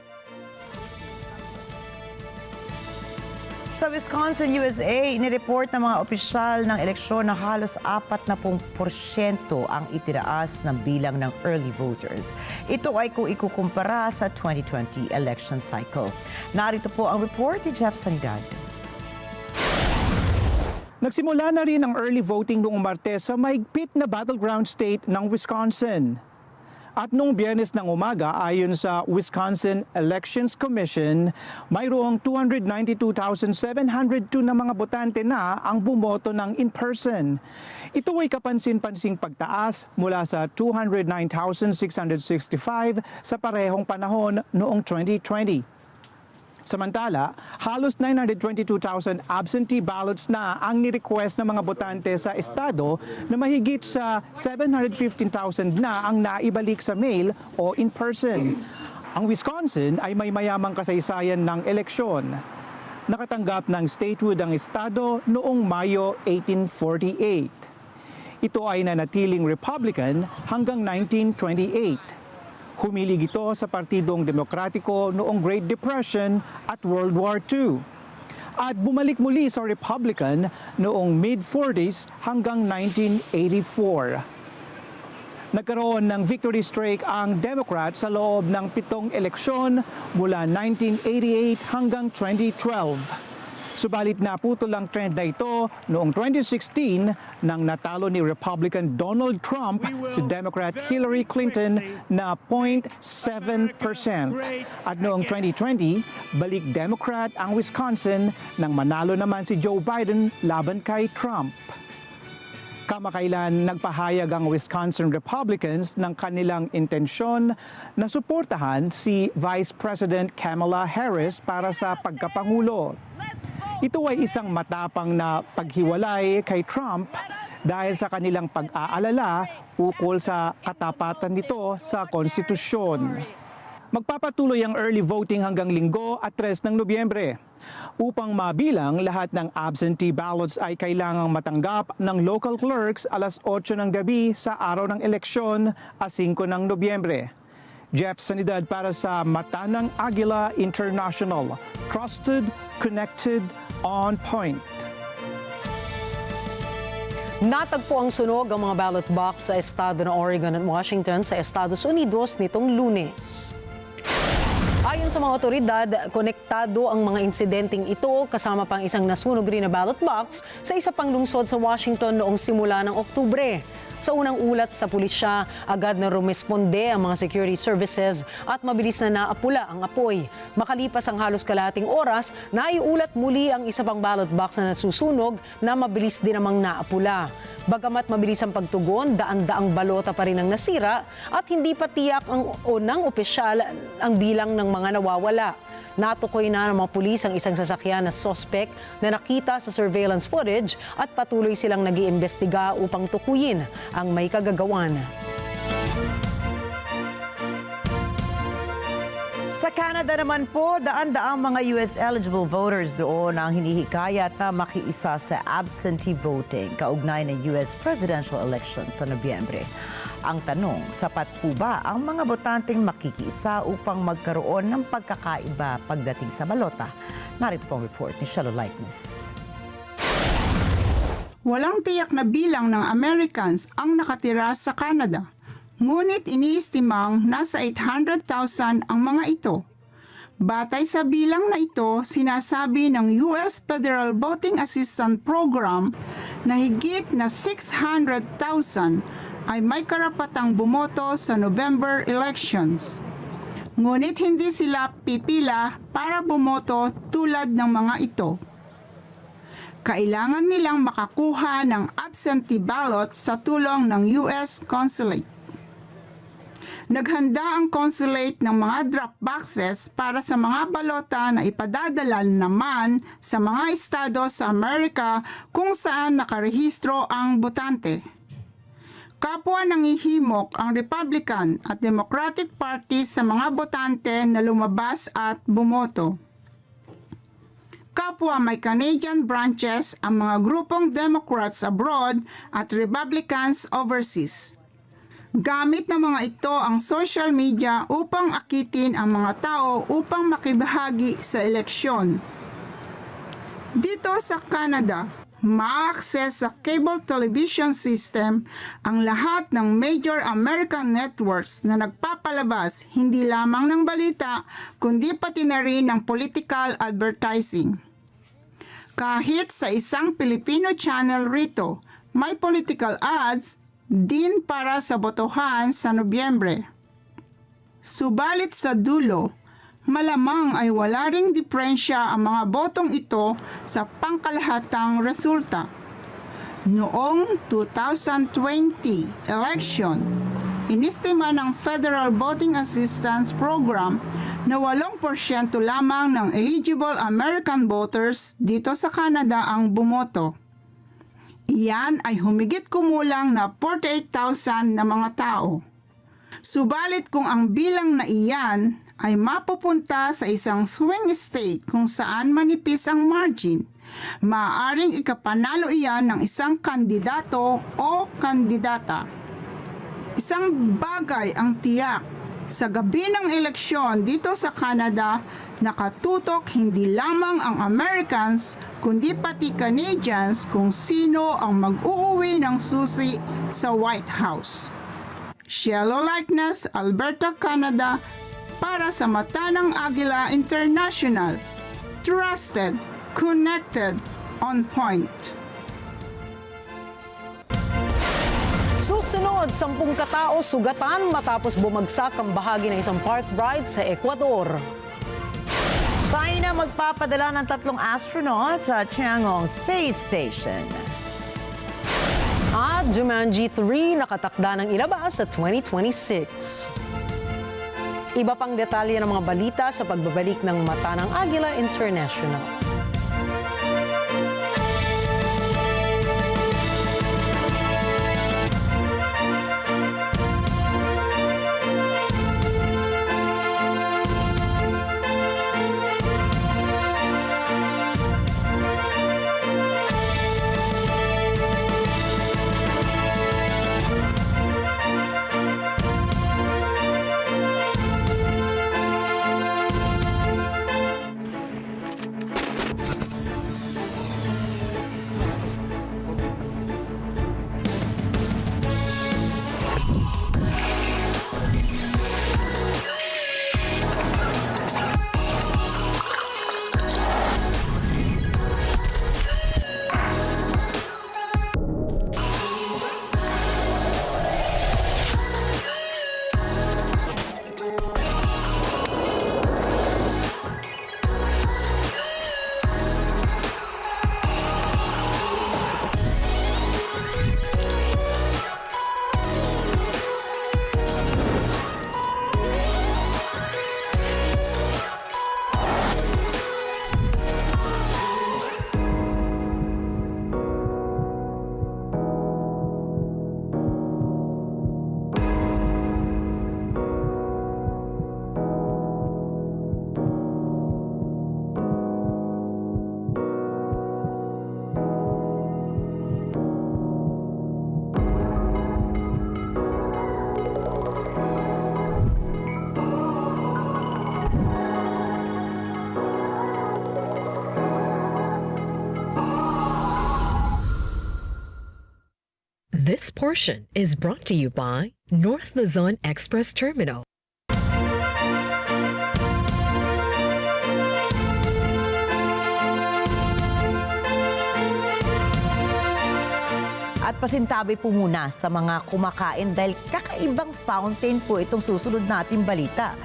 Sa Wisconsin, USA, inireport ng mga opisyal ng eleksyon na halos 40% ang itinaas ng bilang ng early voters. Ito ay kung ikukumpara sa 2020 election cycle. Narito po ang report ni Jeff Sanidad. Nagsimula na rin ang early voting noong Martes sa mahigpit na battleground state ng Wisconsin. At noong Biyernes ng umaga, ayon sa Wisconsin Elections Commission, mayroong 292,702 na mga botante na ang bumoto ng in-person. Ito ay kapansin-pansing pagtaas mula sa 209,665 sa parehong panahon noong 2020. Samantala, halos 922,000 absentee ballots na ang ni-request ng mga botante sa estado na mahigit sa 715,000 na ang naibalik sa mail o in person. Ang Wisconsin ay may mayamang kasaysayan ng eleksyon. Nakatanggap ng statehood ang estado noong Mayo 1848. Ito ay nanatiling Republican hanggang 1928. Humilig ito sa Partidong Demokratiko noong Great Depression at World War II. At bumalik muli sa Republican noong mid-40s hanggang 1984. Nagkaroon ng victory streak ang Democrat sa loob ng 7 eleksyon mula 1988 hanggang 2012. Subalit naputol ang trend na ito noong 2016 nang natalo ni Republican Donald Trump si Democrat Hillary Clinton na 0.7%. At noong 2020, balik Democrat ang Wisconsin nang manalo naman si Joe Biden laban kay Trump. Kamakailan nagpahayag ang Wisconsin Republicans ng kanilang intensyon na suportahan si Vice President Kamala Harris para sa pagkapangulo. Ito ay isang matapang na paghiwalay kay Trump dahil sa kanilang pag-aalala ukol sa katapatan nito sa konstitusyon. Magpapatuloy ang early voting hanggang Linggo at 3 ng Nobyembre. Upang mabilang, lahat ng absentee ballots ay kailangang matanggap ng local clerks alas 8 ng gabi sa araw ng eleksyon, 5 ng Nobyembre. Jeff Sanidad para sa Mata ng Agila International. Trusted, connected, on point. Natagpo ang sunog ang mga ballot box sa estado ng Oregon at Washington sa Estados Unidos nitong Lunes. Ayon sa mga otoridad, konektado ang mga insidenteng ito kasama pang isang nasunog rin na ballot box sa isa pang lungsod sa Washington noong simula ng Oktubre. Sa unang ulat sa pulisya, agad na rumesponde ang mga security services at mabilis na naapula ang apoy. Makalipas ang halos kalahating oras, naiulat muli ang isa pang ballot box na nasusunog na mabilis din namang naapula. Bagamat mabilis ang pagtugon, daan-daang balota pa rin ang nasira at hindi pa tiyak ng opisyal ang bilang ng mga nawawala. Natukoy na ng mga pulis ang isang sasakyan na suspect na nakita sa surveillance footage at patuloy silang nag-iimbestiga upang tukuyin ang may kagagawan. Sa Canada naman po, daan-daang mga US-eligible voters doon ang hinihikayat na makiisa sa absentee voting kaugnay ng US presidential election sa Nobyembre. Ang tanong, sapat po ba ang mga botanteng makikiisa upang magkaroon ng pagkakaiba pagdating sa balota? Narito pong report ni Shallow Lightness. Walang tiyak na bilang ng Americans ang nakatira sa Canada. Ngunit iniistimang nasa 800,000 ang mga ito. Batay sa bilang na ito, sinasabi ng US Federal Voting Assistance Program na higit na 600,000 ay may karapatang bumoto sa November elections. Ngunit hindi sila pipila para bumoto tulad ng mga ito. Kailangan nilang makakuha ng absentee ballot sa tulong ng US Consulate. Naghanda ang consulate ng mga drop boxes para sa mga balota na ipadadala naman sa mga estado sa Amerika kung saan nakarehistro ang botante. Kapwa nangihimok ang Republican at Democratic Party sa mga botante na lumabas at bumoto. Kapwa may Canadian branches ang mga grupong Democrats abroad at Republicans overseas. Gamit ng mga ito ang social media upang akitin ang mga tao upang makibahagi sa eleksyon. Dito sa Canada, ma-access sa cable television system ang lahat ng major American networks na nagpapalabas hindi lamang ng balita kundi pati na rin ng political advertising. Kahit sa isang Filipino channel rito, may political ads din para sa botohan sa Nobyembre. Subalit sa dulo, malamang ay wala ring diferensya ang mga botong ito sa pangkalahatang resulta. Noong 2020 election, inistima ng Federal Voting Assistance Program na 8% lamang ng eligible American voters dito sa Canada ang bumoto. Iyan ay humigit kumulang na 48,000 na mga tao. Subalit kung ang bilang na iyan ay mapupunta sa isang swing state kung saan manipis ang margin, maaaring ikapanalo iyan ng isang kandidato o kandidata. Isang bagay ang tiyak, sa gabi ng eleksyon dito sa Canada, nakatutok hindi lamang ang Americans kundi pati Canadians kung sino ang mag-uuwi ng susi sa White House. Shallow Likeness, Alberta, Canada, para sa mata ng Agila International. Trusted, connected, on point. Susunod, 10 katao sugatan matapos bumagsak ang bahagi ng isang park ride sa Ecuador. China magpapadala ng 3 astronauts sa Tiangong Space Station. At Jumanji 3 nakatakda ng ilabas sa 2026. Iba pang detalye ng mga balita sa pagbabalik ng Mata ng Agila International. This portion is brought to you by North Luzon Express Terminal. At pasintabi po muna sa mga kumakain dahil kakaibang fountain po itong susunod nating balita.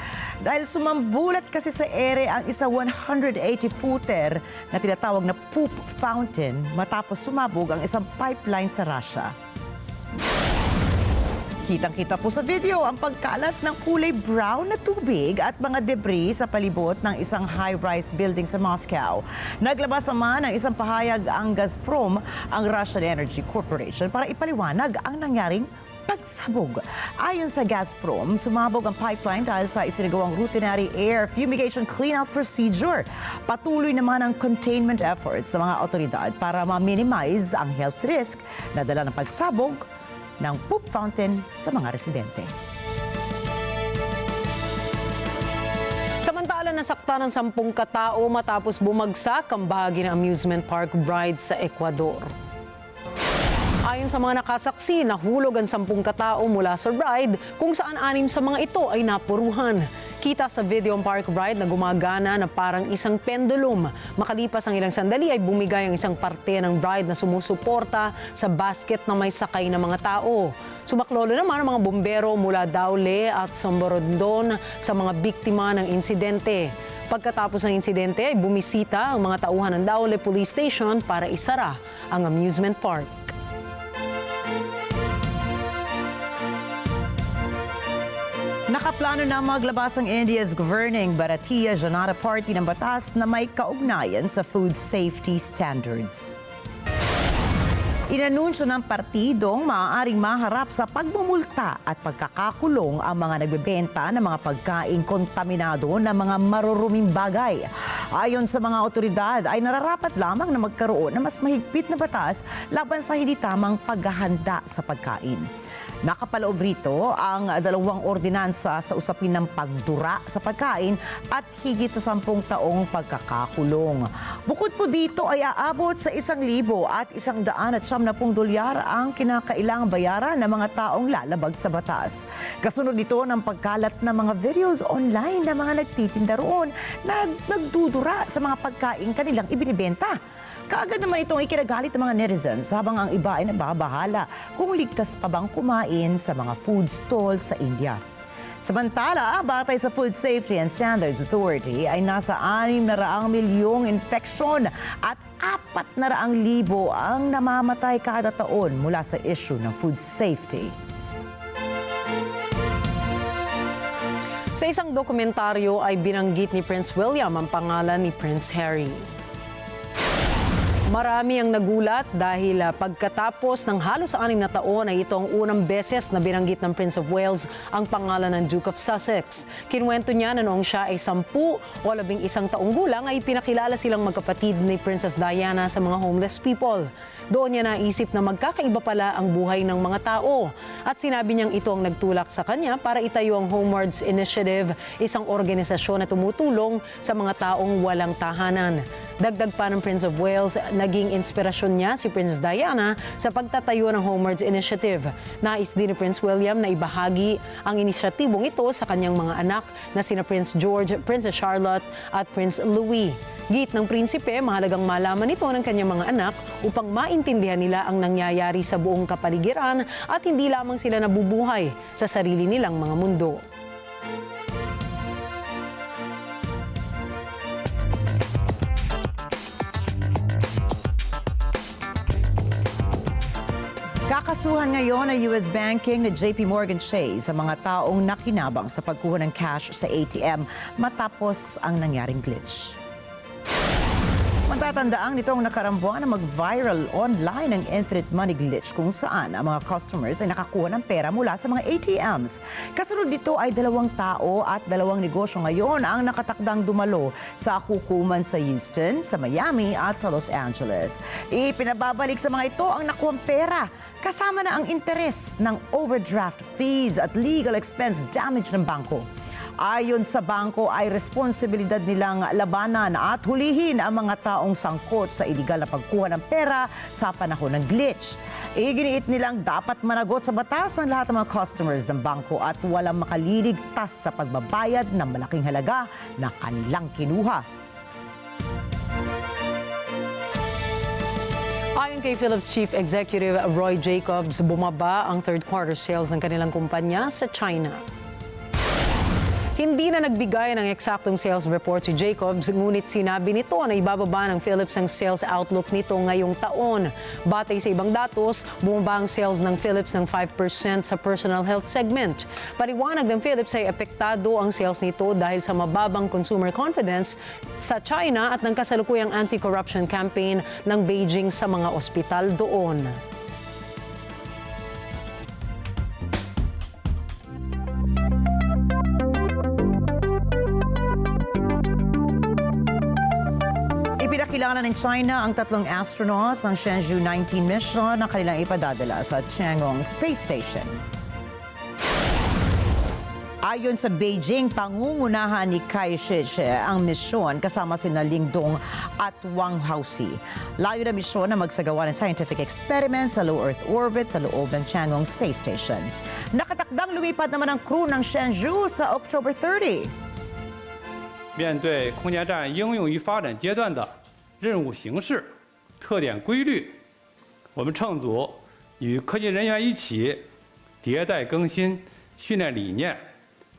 Dahil sumambulat kasi sa ere ang isa 180-footer na tinatawag na poop fountain matapos sumabog ang isang pipeline sa Russia. Kitang-kita po sa video ang pagkalat ng kulay brown na tubig at mga debris sa palibot ng isang high-rise building sa Moscow. Naglabas naman ng isang pahayag ang Gazprom, ang Russian Energy Corporation, para ipaliwanag ang nangyaring pagsabog. Ayon sa Gazprom, sumabog ang pipeline dahil sa isinagawang routinary air fumigation cleanout procedure. Patuloy naman ang containment efforts ng mga otoridad para ma-minimize ang health risk na dala ng pagsabog ng poop fountain sa mga residente. Samantala, Nasaktan ng 10 katao matapos bumagsak ang bahagi ng amusement park ride sa Ecuador. Ayon sa mga nakasaksi, nahulog ang 10 katao mula sa ride kung saan 6 sa mga ito ay napuruhan. Kita sa video ang park ride na gumagana na parang isang pendulum. Makalipas ang ilang sandali ay bumigay ang isang parte ng ride na sumusuporta sa basket na may sakay na mga tao. Sumaklolo naman ang mga bumbero mula Daule at Somborondon sa mga biktima ng insidente. Pagkatapos ng insidente ay bumisita ang mga tauhan ng Daule Police Station para isara ang amusement park. Nakaplano na maglabas ang India's governing Bharatiya Janata Party ng batas na may kaugnayan sa food safety standards. Inanunsyo ng partidong maaaring maharap sa pagmumulta at pagkakakulong ang mga nagbebenta ng mga pagkaing kontaminado na mga maruruming bagay. Ayon sa mga otoridad ay nararapat lamang na magkaroon ng mas mahigpit na batas laban sa hindi tamang paghahanda sa pagkain. Nakapaloob rito ang 2 ordinansa sa usapin ng pagdura sa pagkain at higit sa 10 taong pagkakakulong. Bukod po dito ay aabot sa 1,000 at $170 ang kinakailangang bayaran ng mga taong lalabag sa batas. Kasunod nito ng pagkalat ng mga videos online ng mga nagtitinda roon na nagdudura sa mga pagkain kanilang ibinibenta. Kaagad naman itong ikinagalit ng mga netizens habang ang iba ay nababahala kung ligtas pa bang kumain sa mga food stalls sa India. Samantala, batay sa Food Safety and Standards Authority ay nasa 600 milyong infeksyon at 400,000 ang namamatay kada taon mula sa issue ng food safety. Sa isang dokumentaryo ay binanggit ni Prince William ang pangalan ni Prince Harry. Marami ang nagulat dahil pagkatapos ng halos 6 na taon ay ito ang unang beses na binanggit ng Prince of Wales ang pangalan ng Duke of Sussex. Kinuwento niya na noong siya ay 10 o 11 taong gulang ay pinakilala silang magkapatid ni Princess Diana sa mga homeless people. Doon niya naisip na magkakaiba pala ang buhay ng mga tao. At sinabi niyang ito ang nagtulak sa kanya para itayo ang Homewards Initiative, isang organisasyon na tumutulong sa mga taong walang tahanan. Dagdag pa ng Prince of Wales, naging inspirasyon niya si Princess Diana sa pagtatayo ng Homewards Initiative. Nais din ni Prince William na ibahagi ang inisyatibong ito sa kanyang mga anak na sina Prince George, Princess Charlotte at Prince Louis. Git ng prinsipe, mahalagang malaman ito ng kanyang mga anak upang maintindihan nila ang nangyayari sa buong kapaligiran at hindi lamang sila nabubuhay sa sarili nilang mga mundo. Kakasuhan ngayon ng US Banking na JP Morgan Chase sa mga taong nakinabang sa pagkuha ng cash sa ATM matapos ang nangyaring glitch. Matatandaan nitong nakarambuan na mag-viral online ang infinite money glitch kung saan ang mga customers ay nakakuha ng pera mula sa mga ATMs. Kasunod dito ay 2 tao at 2 negosyo ngayon ang nakatakdang dumalo sa hukuman sa Houston, sa Miami at sa Los Angeles. Ipinababalik sa mga ito ang nakuhang pera kasama na ang interes ng overdraft fees at legal expense damage ng bangko. Ayon sa bangko ay responsibilidad nilang labanan at hulihin ang mga taong sangkot sa iligal na pagkuha ng pera sa panahon ng glitch. Iginiit nilang dapat managot sa batas ang lahat ng mga customers ng bangko at walang makaliligtas sa pagbabayad ng malaking halaga na kanilang kinuha. Ayon kay Philips Chief Executive Roy Jacobs, bumaba ang third quarter sales ng kanilang kumpanya sa China. Hindi na nagbigay ng eksaktong sales report si Jacobs, ngunit sinabi nito na ibababa ng Philips ang sales outlook nito ngayong taon. Batay sa ibang datos, bumaba ang sales ng Philips ng 5% sa personal health segment. Paliwanag ng Philips ay apektado ang sales nito dahil sa mababang consumer confidence sa China at ng kasalukuyang anti-corruption campaign ng Beijing sa mga ospital doon. Pinakilala ng China ang 3 astronauts ng Shenzhou 19 mission na kanilang ipadadala sa Tiangong Space Station. Ayon sa Beijing, pangungunahan ni Kai Shih ang misyon kasama sina Lingdong at Wang Haoxi. Layo na misyon na magsagawa ng scientific experiments sa low Earth orbit sa loob ng Chang'e Space Station. Nakatakdang lumipad naman ang crew ng Shenzhou sa October 30. 面对空间站应用于发展阶段的任务形式、特点规律，我们乘组与科技人员一起迭代更新训练理念，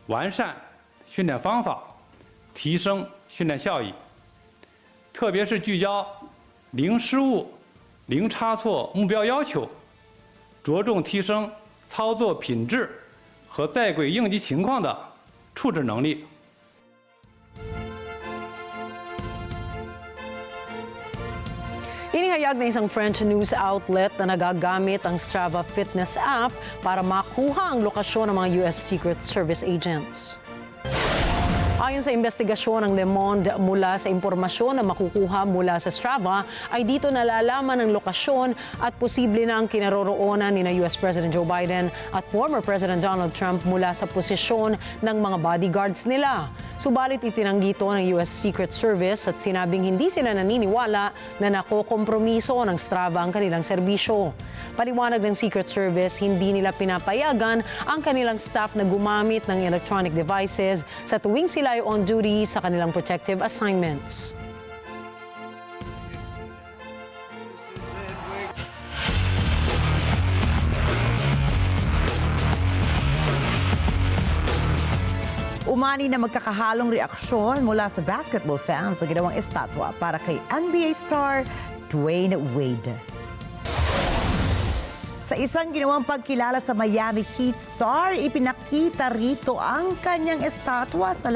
完善训练方法，提升训练效益。特别是聚焦零失误、零差错目标要求，着重提升操作品质和在轨应急情况的处置能力。 Inihayag na isang French news outlet na nagagamit ang Strava fitness app para makuha ang lokasyon ng mga US Secret Service agents. Ayon sa investigasyon ng Le Monde, mula sa impormasyon na makukuha mula sa Strava, ay dito nalalaman ang lokasyon at posible na ang kinaroroonan ni US President Joe Biden at former President Donald Trump mula sa posisyon ng mga bodyguards nila. Subalit itinanggi ito ng US Secret Service at sinabing hindi sila naniniwala na nakokompromiso ng Strava ang kanilang serbisyo. Paliwanag ng Secret Service, hindi nila pinapayagan ang kanilang staff na gumamit ng electronic devices sa tuwing sila ay on duty sa kanilang protective assignments. Umani na magkakahalong reaksyon mula sa basketball fans sa ginawang estatwa para kay NBA star Dwayne Wade. Sa isang ginawang pagkilala sa Miami Heat star, ipinakita rito ang kanyang estatwa sa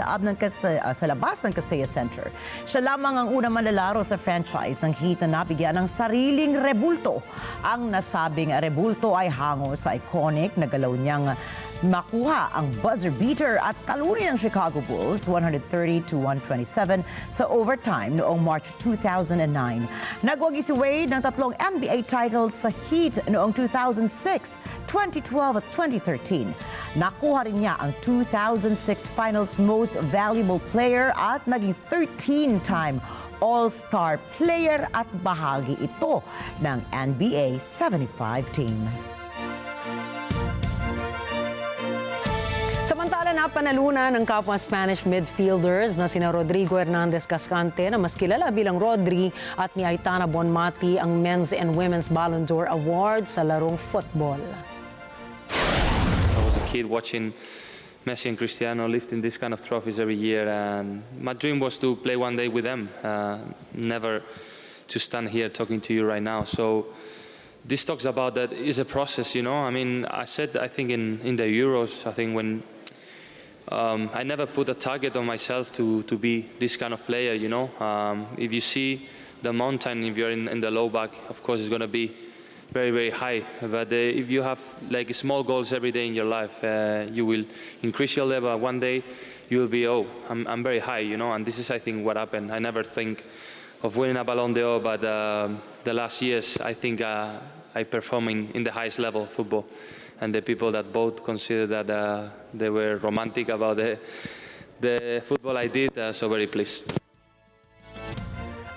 labas ng Kaseya Center. Siya lamang ang unang manlalaro sa franchise ng Heat na nabigyan ng sariling rebulto. Ang nasabing rebulto ay hango sa iconic na galaw niyang makuha ang buzzer beater at talunin ng Chicago Bulls 130-127 sa overtime noong March 2009. Nagwagi si Wade ng 3 NBA titles sa Heat noong 2006, 2012 at 2013. Nakuha rin niya ang 2006 Finals Most Valuable Player at naging 13-time All-Star Player at bahagi ito ng NBA 75 team. Samantala napanalunan ng kapwa Spanish midfielders na sina Rodrigo Hernandez Cascante na mas kilala bilang Rodri at ni Aitana Bonmati ang Men's and Women's Ballon d'Or Award sa larong football. I was a kid watching Messi and Cristiano lifting this kind of trophies every year, and my dream was to play one day with them, never to stand here talking to you right now. So this talks about that is a process, you know. I mean, I think in the Euros, I think when I never put a target on myself to be this kind of player, you know. If you see the mountain, if you're in the low back, of course it's going to be very, very high. But if you have like small goals every day in your life, you will increase your level. One day you will be, I'm very high, you know. And this is, I think, what happened. I never think of winning a Ballon d'Or, but the last years, I think I perform in the highest level of football. And the people that both consider that they were romantic about the football I did, so very pleased.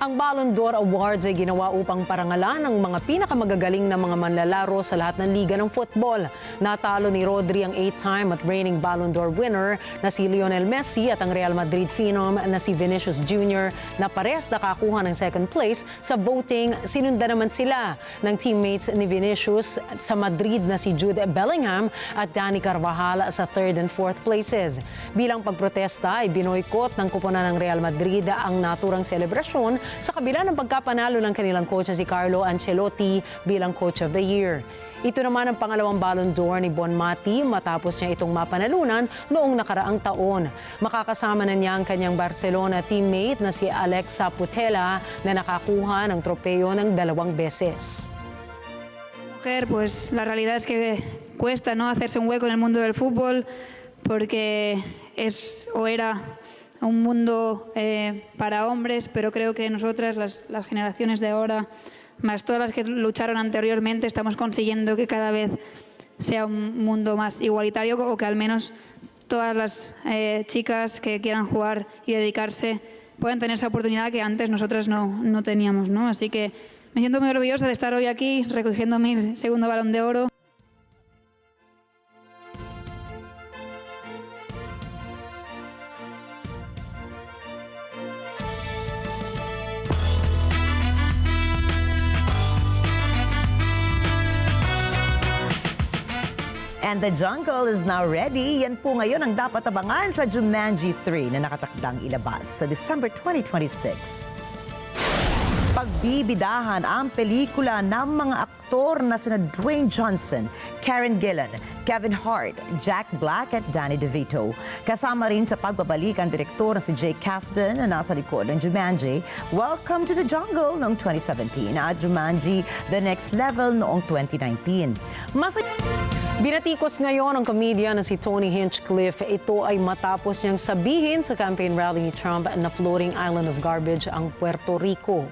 Ang Ballon d'Or Awards ay ginawa upang parangalan ang mga pinakamagagaling na mga manlalaro sa lahat ng liga ng football. Natalo ni Rodri ang 8-time at reigning Ballon d'Or winner na si Lionel Messi at ang Real Madrid phenom na si Vinicius Jr. na parehas nakakuha ng second place sa voting. Sinundan naman sila ng teammates ni Vinicius sa Madrid na si Jude Bellingham at Dani Carvajal sa 3rd and 4th places. Bilang pagprotesta ay binoykot ng kuponan ng Real Madrid ang naturang selebrasyon sa kabila ng pagkapanalo ng kanilang coach si Carlo Ancelotti bilang Coach of the Year. Ito naman ang pangalawang Ballon d'Or ni Bonmati matapos niya itong mapanalunan noong nakaraang taon. Makakasama na niya ang kanyang Barcelona teammate na si Alexa Putela na nakakuha ng tropeo ng 2 beses. Mujer, pues la realidad es que cuesta, ¿no?, hacerse un hueco en el mundo del fútbol porque es o era un mundo para hombres, pero creo que nosotras, las generaciones de ahora, más todas las que lucharon anteriormente, estamos consiguiendo que cada vez sea un mundo más igualitario o que al menos todas las chicas que quieran jugar y dedicarse puedan tener esa oportunidad que antes nosotras no teníamos, ¿no? Así que me siento muy orgullosa de estar hoy aquí recogiendo mi segundo Balón de Oro. And the jungle is now ready. Yan po ngayon ang dapat abangan sa Jumanji 3 na nakatakdang ilabas sa December 2026. Pagbibidahan ang pelikula ng mga aktor na sina Dwayne Johnson, Karen Gillan, Kevin Hart, Jack Black at Danny DeVito. Kasama rin sa pagbabalik ang direktor na si Jake Kasdan na nasa likod ng Jumanji, Welcome to the Jungle noong 2017 at Jumanji The Next Level noong 2019. Binatikos ngayon ang comedian na si Tony Hinchcliffe. Ito ay matapos niyang sabihin sa campaign rally ni Trump na floating island of garbage ang Puerto Rico.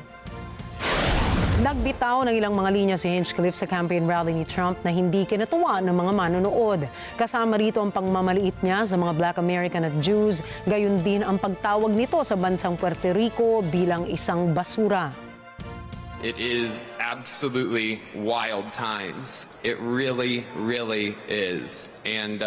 Nagbitaw ng ilang mga linya si Hinchcliffe sa campaign rally ni Trump na hindi kinatuwa ng mga manonood. Kasama rito ang pangmamaliit niya sa mga Black American at Jews, gayon din ang pagtawag nito sa bansang Puerto Rico bilang isang basura. It is absolutely wild times. It really, really is. And,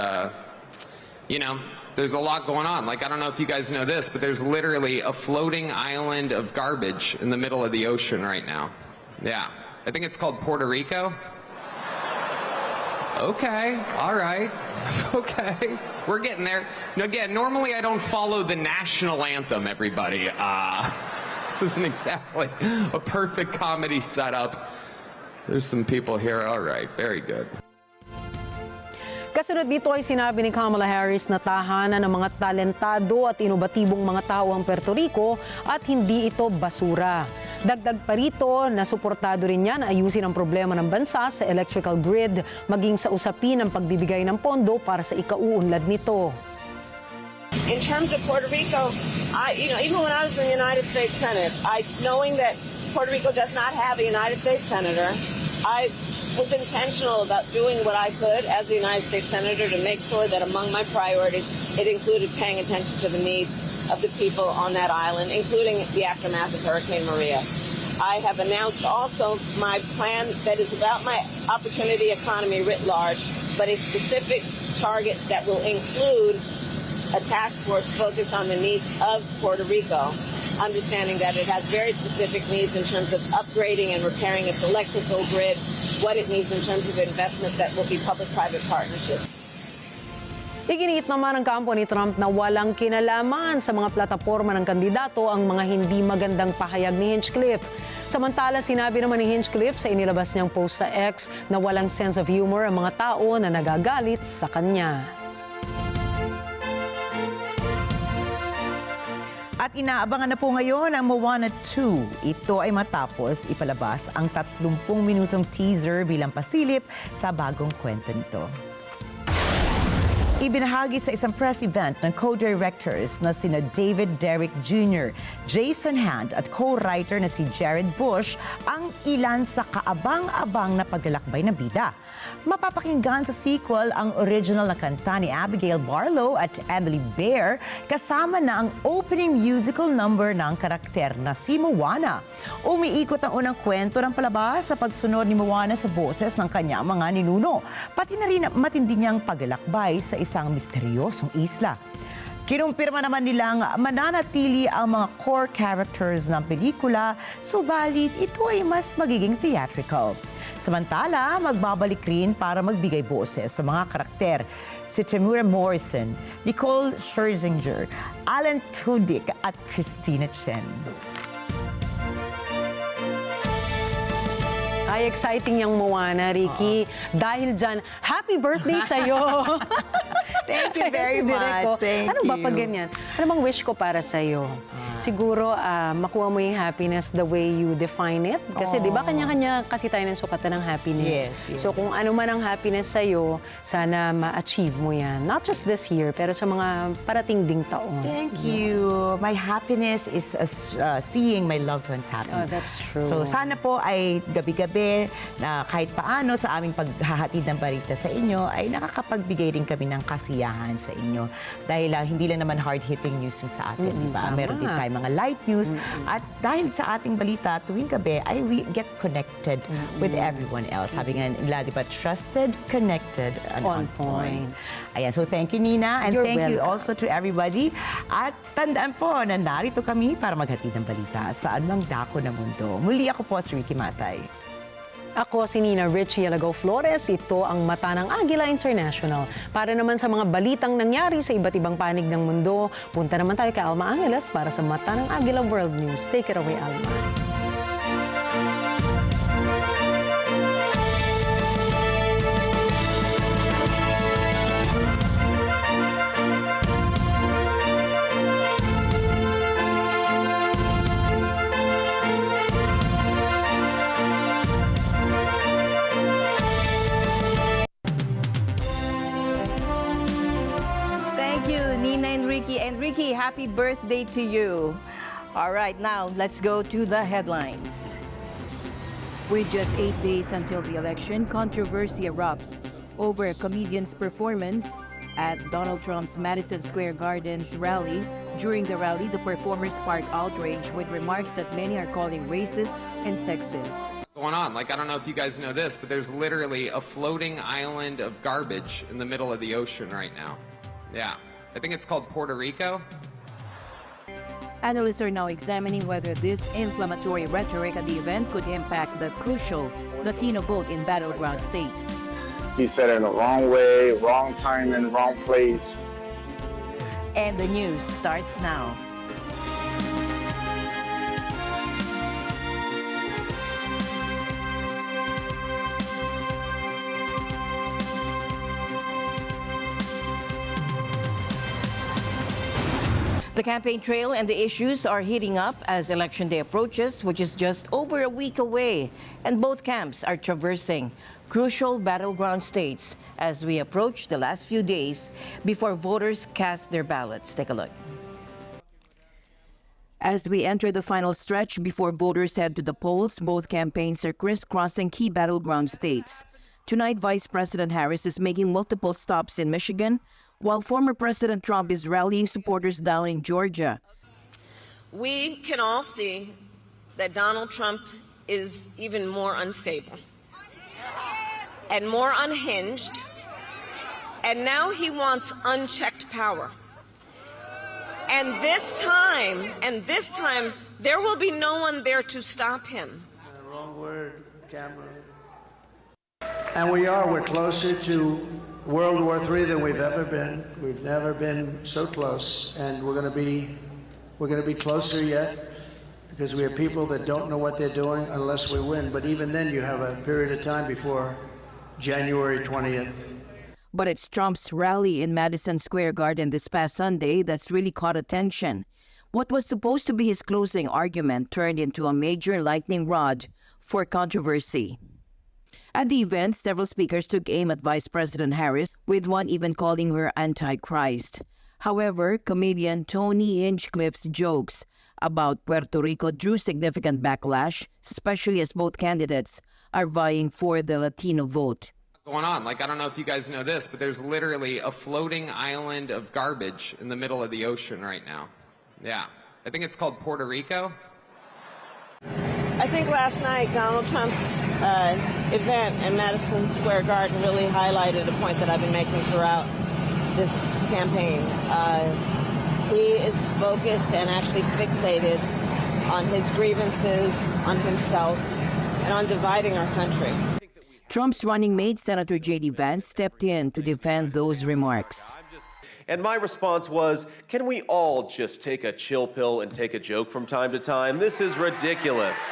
you know, there's a lot going on. Like, I don't know if you guys know this, but there's literally a floating island of garbage in the middle of the ocean right now. Yeah. I think it's called Puerto Rico. Okay. All right. Okay. We're getting there. Now, again, normally I don't follow the national anthem, everybody. This isn't exactly a perfect comedy setup. There's some people here. All right, very good. Kasunod dito ay sinabi ni Kamala Harris na tahanan ng mga talentado at inobatibong mga tao ang Puerto Rico at hindi ito basura. Dagdag pa rito na suportado rin niya na ayusin ang problema ng bansa sa electrical grid maging sa usapin ng pagbibigay ng pondo para sa ikauunlad nito. In terms of Puerto Rico, even when I was in the United States Senate, knowing that Puerto Rico does not have a United States Senator, I was intentional about doing what I could as a United States Senator to make sure that among my priorities, it included paying attention to the needs of the people on that island, including the aftermath of Hurricane Maria. I have announced also my plan that is about my opportunity economy writ large, but a specific target that will include a task force focused on the needs of Puerto Rico, understanding that it has very specific needs in terms of upgrading and repairing its electrical grid, what it needs in terms of investment that will be public-private partnerships. Iginiit naman ng kampo ni Trump na walang kinalaman sa mga plataporma ng kandidato ang mga hindi magandang pahayag ni Hinchcliffe. Samantala, sinabi naman ni Hinchcliffe sa inilabas niyang post sa X na walang sense of humor ang mga tao na nagagalit sa kanya. At inaabangan na po ngayon ang Moana 2. Ito ay matapos ipalabas ang 30 minutong teaser bilang pasilip sa bagong kwento nito. Ibinahagi sa isang press event ng co-directors na sina David Derrick Jr., Jason Hand at co-writer na si Jared Bush ang ilan sa kaabang-abang na paglalakbay ng bida. Mapapakinggan sa sequel ang original na kanta ni Abigail Barlow at Emily Bear kasama na ang opening musical number ng karakter na si Moana. Umiikot ang unang kwento ng palabas sa pagsunod ni Moana sa boses ng kanyang mga ninuno, pati na rin matindi niyang paglalakbay sa isang misteryosong isla. Kinumpirma naman nilang mananatili ang mga core characters ng pelikula, subalit ito ay mas magiging theatrical. Samantala, magbabalik rin para magbigay boses sa mga karakter si Temuera Morrison, Nicole Scherzinger, Alan Tudyk at Christina Chen. Ay, exciting yung Moana, Ricky. Dahil dyan, happy birthday sa'yo! Thank you very much. Thank ano ba you. pag ganyan? Ano bang wish ko para sa'yo? Siguro, makuha mo yung happiness the way you define it. Kasi di ba kanya-kanya kasi tayo ng sukatan ng happiness. Yes, yes. So kung ano man ang happiness sa'yo, sana ma-achieve mo yan. Not just this year, pero sa mga parating ding taon. Thank you. My happiness is seeing my loved ones happy. Oh, that's true. So sana po ay gabi-gabi na kahit paano sa aming paghahatid ng balita sa inyo ay nakakapagbigay rin kami ng kasiyahan sa inyo. Dahil hindi lang naman hard-hitting news yung sa atin, di ba? Meron din tayo mga light news. At dahil sa ating balita tuwing gabi, ay we get connected with everyone else. Sabi nga nila, di ba, trusted, connected, and on point. Ayan, so thank you, Nina. And You're thank you welcome. also to everybody. At tandaan po na narito kami para maghatid ng balita sa anumang dako ng mundo. Muli ako po si Ricky Matay. Ako si Nina Richie Alagaw Flores. Ito ang Mata ng Agila International. Para naman sa mga balitang nangyari sa iba't ibang panig ng mundo, punta naman tayo kay Alma Angeles para sa Mata ng Agila World News. Take it away, Alma. And Ricky, happy birthday to you. All right, now let's go to the headlines. With just 8 days until the election, controversy erupts over a comedian's performance at Donald Trump's Madison Square Gardens rally. During the rally, the performers sparked outrage with remarks that many are calling racist and sexist. Going on. Like, I don't know if you guys know this, but there's literally a floating island of garbage in the middle of the ocean right now. Yeah. I think it's called Puerto Rico. Analysts are now examining whether this inflammatory rhetoric at the event could impact the crucial Latino vote in battleground states. He said it in the wrong way, wrong time, and wrong place. And the news starts now. The campaign trail and the issues are heating up as Election Day approaches, which is just over a week away. And both camps are traversing crucial battleground states as we approach the last few days before voters cast their ballots. Take a look. As we enter the final stretch before voters head to the polls, both campaigns are crisscrossing key battleground states. Tonight, Vice President Harris is making multiple stops in Michigan, while former President Trump is rallying supporters down in Georgia. We can all see that Donald Trump is even more unstable and more unhinged, and now he wants unchecked power. And this time, there will be no one there to stop him. Wrong word, camera. And we're closer to World War III than we've ever been. We've never been so close, and we're going to be closer yet, because we have people that don't know what they're doing unless we win. But even then, you have a period of time before January 20th. But it's Trump's rally in Madison Square Garden this past Sunday that's really caught attention. What was supposed to be his closing argument turned into a major lightning rod for controversy. At the event, several speakers took aim at Vice President Harris, with one even calling her Antichrist. However, comedian Tony Hinchcliffe's jokes about Puerto Rico drew significant backlash, especially as both candidates are vying for the Latino vote. Going on. Like, I don't know if you guys know this, but there's literally a floating island of garbage in the middle of the ocean right now. Yeah. I think it's called Puerto Rico. I think last night Donald Trump's event in Madison Square Garden really highlighted a point that I've been making throughout this campaign. He is focused and actually fixated on his grievances, on himself, and on dividing our country. Trump's running mate, Senator J.D. Vance, stepped in to defend those remarks. And my response was, can we all just take a chill pill and take a joke from time to time? This is ridiculous.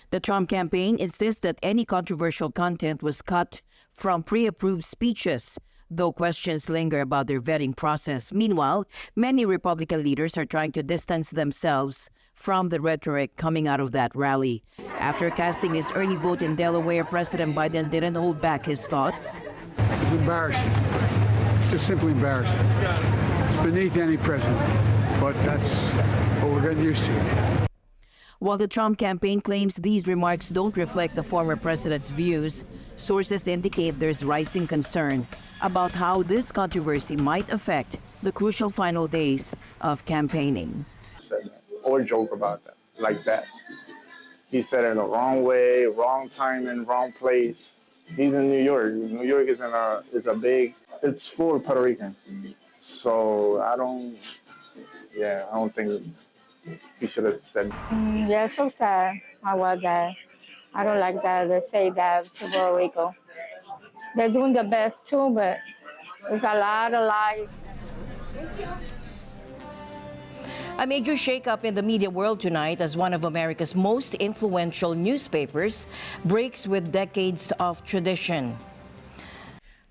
The Trump campaign insists that any controversial content was cut from pre-approved speeches. though questions linger about their vetting process. Meanwhile, many Republican leaders are trying to distance themselves from the rhetoric coming out of that rally. After casting his early vote in Delaware, President Biden didn't hold back his thoughts. It's embarrassing. Just simply embarrassing. It's beneath any president, but that's what we're getting used to. While the Trump campaign claims these remarks don't reflect the former president's views, sources indicate there's rising concern about how this controversy might affect the crucial final days of campaigning. Or joke about that, like that. He said it in the wrong way, wrong time, and wrong place. He's in New York. New York it's full of Puerto Rican. So I don't think he should have said. Yeah, so sad about that. I don't like that they say that to Puerto Rico. They're doing the best too, but there's a lot of lies. A major shakeup in the media world tonight as one of America's most influential newspapers breaks with decades of tradition.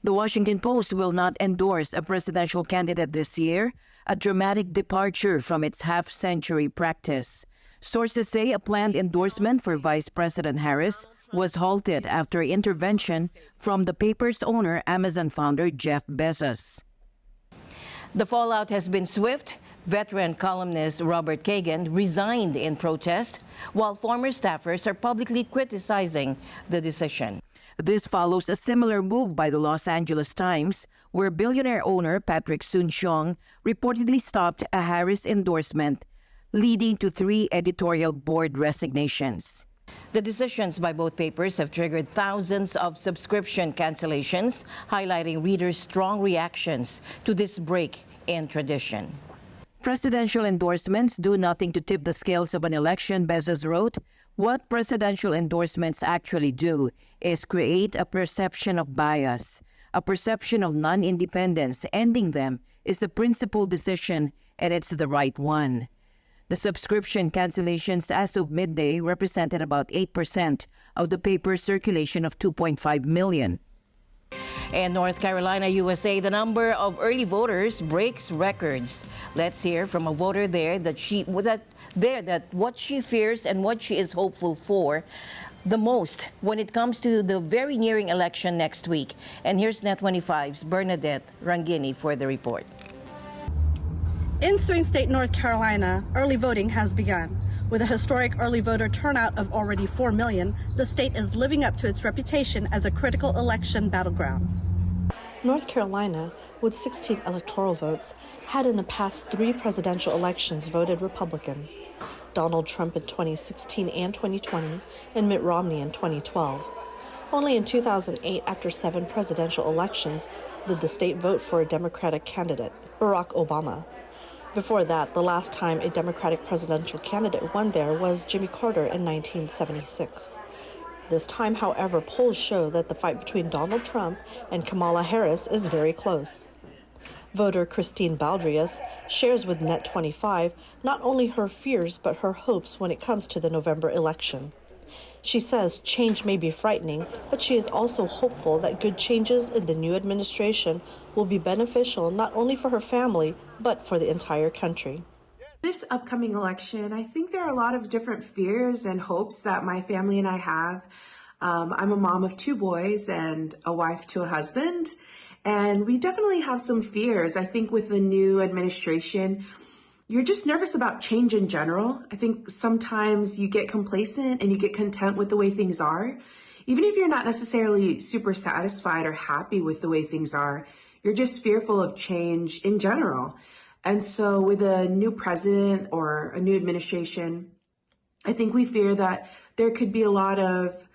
The Washington Post will not endorse a presidential candidate this year, a dramatic departure from its half-century practice. Sources say a planned endorsement for Vice President Harris was halted after intervention from the paper's owner, Amazon founder Jeff Bezos. The fallout has been swift. Veteran columnist Robert Kagan resigned in protest, while former staffers are publicly criticizing the decision. This follows a similar move by the Los Angeles Times, where billionaire owner Patrick Soon-Shiong reportedly stopped a Harris endorsement, leading to 3 editorial board resignations. The decisions by both papers have triggered thousands of subscription cancellations, highlighting readers' strong reactions to this break in tradition. Presidential endorsements do nothing to tip the scales of an election, Bezos wrote. What presidential endorsements actually do is create a perception of bias, a perception of non-independence. Ending them is the principal decision, and it's the right one. The subscription cancellations as of midday represented about 8% of the paper's circulation of 2.5 million. In North Carolina, USA, the number of early voters breaks records. Let's hear from a voter there what she fears and what she is hopeful for the most when it comes to the very nearing election next week. And here's NET25's Bernadette Rangini for the report. In swing state North Carolina, early voting has begun. With a historic early voter turnout of already 4 million, the state is living up to its reputation as a critical election battleground. North Carolina, with 16 electoral votes, had in the past 3 presidential elections voted Republican. Donald Trump in 2016 and 2020, and Mitt Romney in 2012. Only in 2008, after 7 presidential elections, did the state vote for a Democratic candidate, Barack Obama. Before that, the last time a Democratic presidential candidate won there was Jimmy Carter in 1976. This time, however, polls show that the fight between Donald Trump and Kamala Harris is very close. Voter Christine Baldrias shares with NET25 not only her fears but her hopes when it comes to the November election. She says change may be frightening, but she is also hopeful that good changes in the new administration will be beneficial not only for her family, but for the entire country. This upcoming election, I think there are a lot of different fears and hopes that my family and I have. I'm a mom of 2 boys and a wife to a husband, and we definitely have some fears. I think with the new administration, you're just nervous about change in general. I think sometimes you get complacent and you get content with the way things are. Even if you're not necessarily super satisfied or happy with the way things are, you're just fearful of change in general. And so with a new president or a new administration, I think we fear that there could be a lot of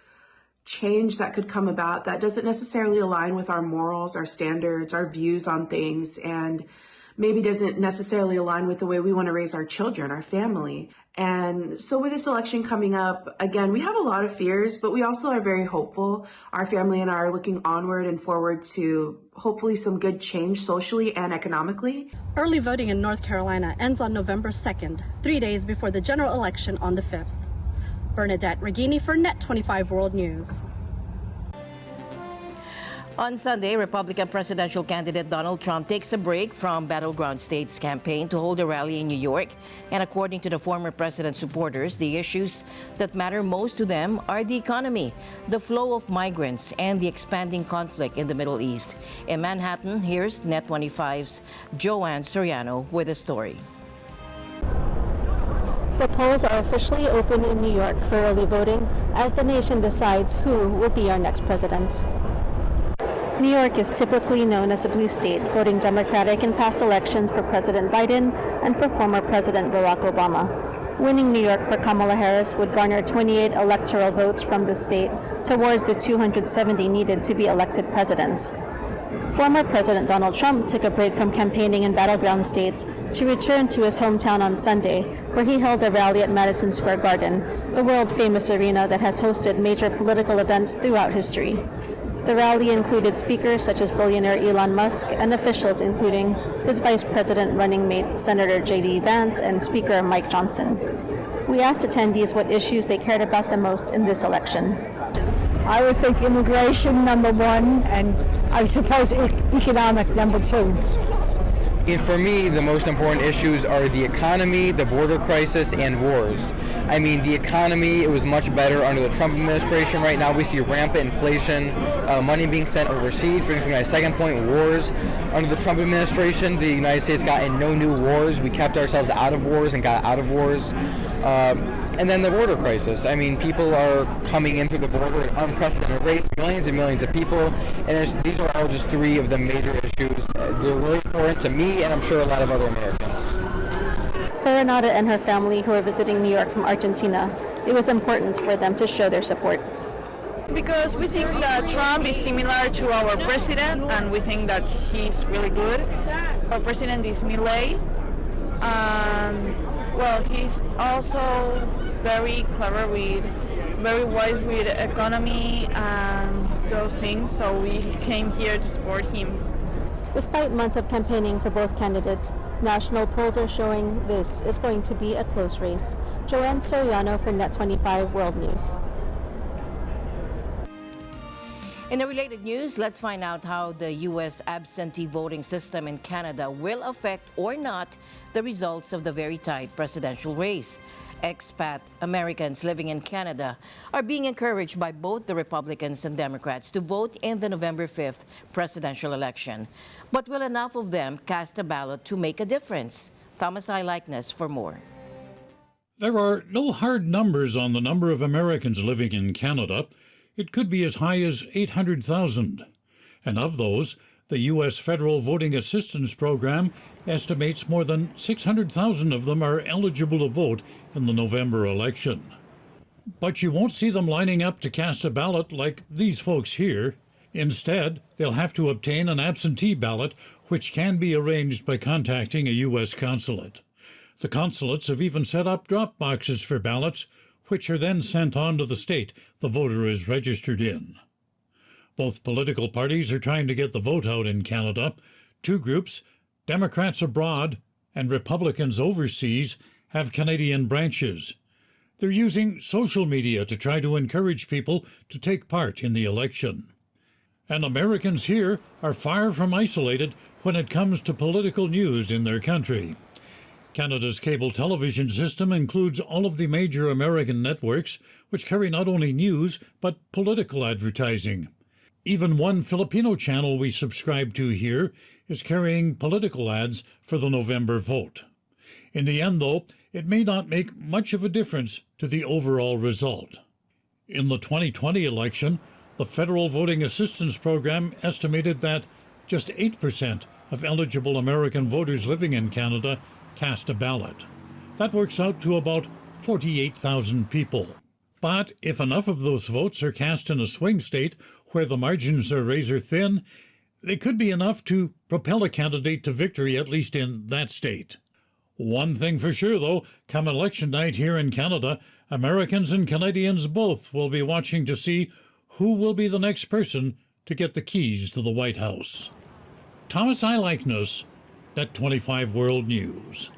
change that could come about that doesn't necessarily align with our morals, our standards, our views on things, and maybe doesn't necessarily align with the way we want to raise our children, our family. And so with this election coming up, again, we have a lot of fears, but we also are very hopeful. Our family and I are looking onward and forward to hopefully some good change socially and economically. Early voting in North Carolina ends on November 2nd, 3 days before the general election on the 5th. Bernadette Rangini for NET25 World News. On Sunday, Republican presidential candidate Donald Trump takes a break from battleground states campaign to hold a rally in New York. And according to the former president's supporters, the issues that matter most to them are the economy, the flow of migrants, and the expanding conflict in the Middle East. In Manhattan, here's NET25's Joanne Soriano with a story. The polls are officially open in New York for early voting as the nation decides who will be our next president. New York is typically known as a blue state, voting Democratic in past elections for President Biden and for former President Barack Obama. Winning New York for Kamala Harris would garner 28 electoral votes from the state towards the 270 needed to be elected president. Former President Donald Trump took a break from campaigning in battleground states to return to his hometown on Sunday, where he held a rally at Madison Square Garden, the world-famous arena that has hosted major political events throughout history. The rally included speakers such as billionaire Elon Musk and officials including his vice president running mate Senator J.D. Vance and Speaker Mike Johnson. We asked attendees what issues they cared about the most in this election. I would think immigration, number one, and I suppose economic, number two. For me, the most important issues are the economy, the border crisis, and wars. I mean, the economy, it was much better under the Trump administration. Right now, we see rampant inflation, money being sent overseas. Brings me to my second point, wars. Under the Trump administration, the United States got in no new wars. We kept ourselves out of wars and got out of wars. And then the border crisis. I mean, people are coming in through the border at unprecedented rates, millions and millions of people, and these are all just three of the major issues. They're really important to me, and I'm sure a lot of other Americans. For Renata and her family who are visiting New York from Argentina, it was important for them to show their support. Because we think that Trump is similar to our president, and we think that he's really good. Our president is Milei. Well, he's also very clever very wise with economy and those things, so we came here to support him. Despite months of campaigning for both candidates, national polls are showing this is going to be a close race. Joanne Soriano for NET25 World News. In a related news, let's find out how the U.S. absentee voting system in Canada will affect or not the results of the very tight presidential race. Expat Americans living in Canada are being encouraged by both the Republicans and Democrats to vote in the November 5th presidential election. But will enough of them cast a ballot to make a difference? Thomas I. Likeness for more. There are no hard numbers on the number of Americans living in Canada. It could be as high as 800,000. And of those, the U.S. Federal Voting Assistance Program estimates more than 600,000 of them are eligible to vote in the November election. But you won't see them lining up to cast a ballot like these folks here. Instead, they'll have to obtain an absentee ballot, which can be arranged by contacting a U.S. consulate. The consulates have even set up drop boxes for ballots, which are then sent on to the state the voter is registered in. Both political parties are trying to get the vote out in Canada. Two groups, Democrats abroad and Republicans overseas, have Canadian branches. They're using social media to try to encourage people to take part in the election. And Americans here are far from isolated when it comes to political news in their country. Canada's cable television system includes all of the major American networks, which carry not only news, but political advertising. Even one Filipino channel we subscribe to here is carrying political ads for the November vote. In the end, though, it may not make much of a difference to the overall result. In the 2020 election, the Federal Voting Assistance Program estimated that just 8% of eligible American voters living in Canada cast a ballot. That works out to about 48,000 people. But if enough of those votes are cast in a swing state where the margins are razor thin, they could be enough to propel a candidate to victory, at least in that state. One thing for sure, though, come election night here in Canada, Americans and Canadians both will be watching to see who will be the next person to get the keys to the White House. Thomas I. Likeness, NET25 World News.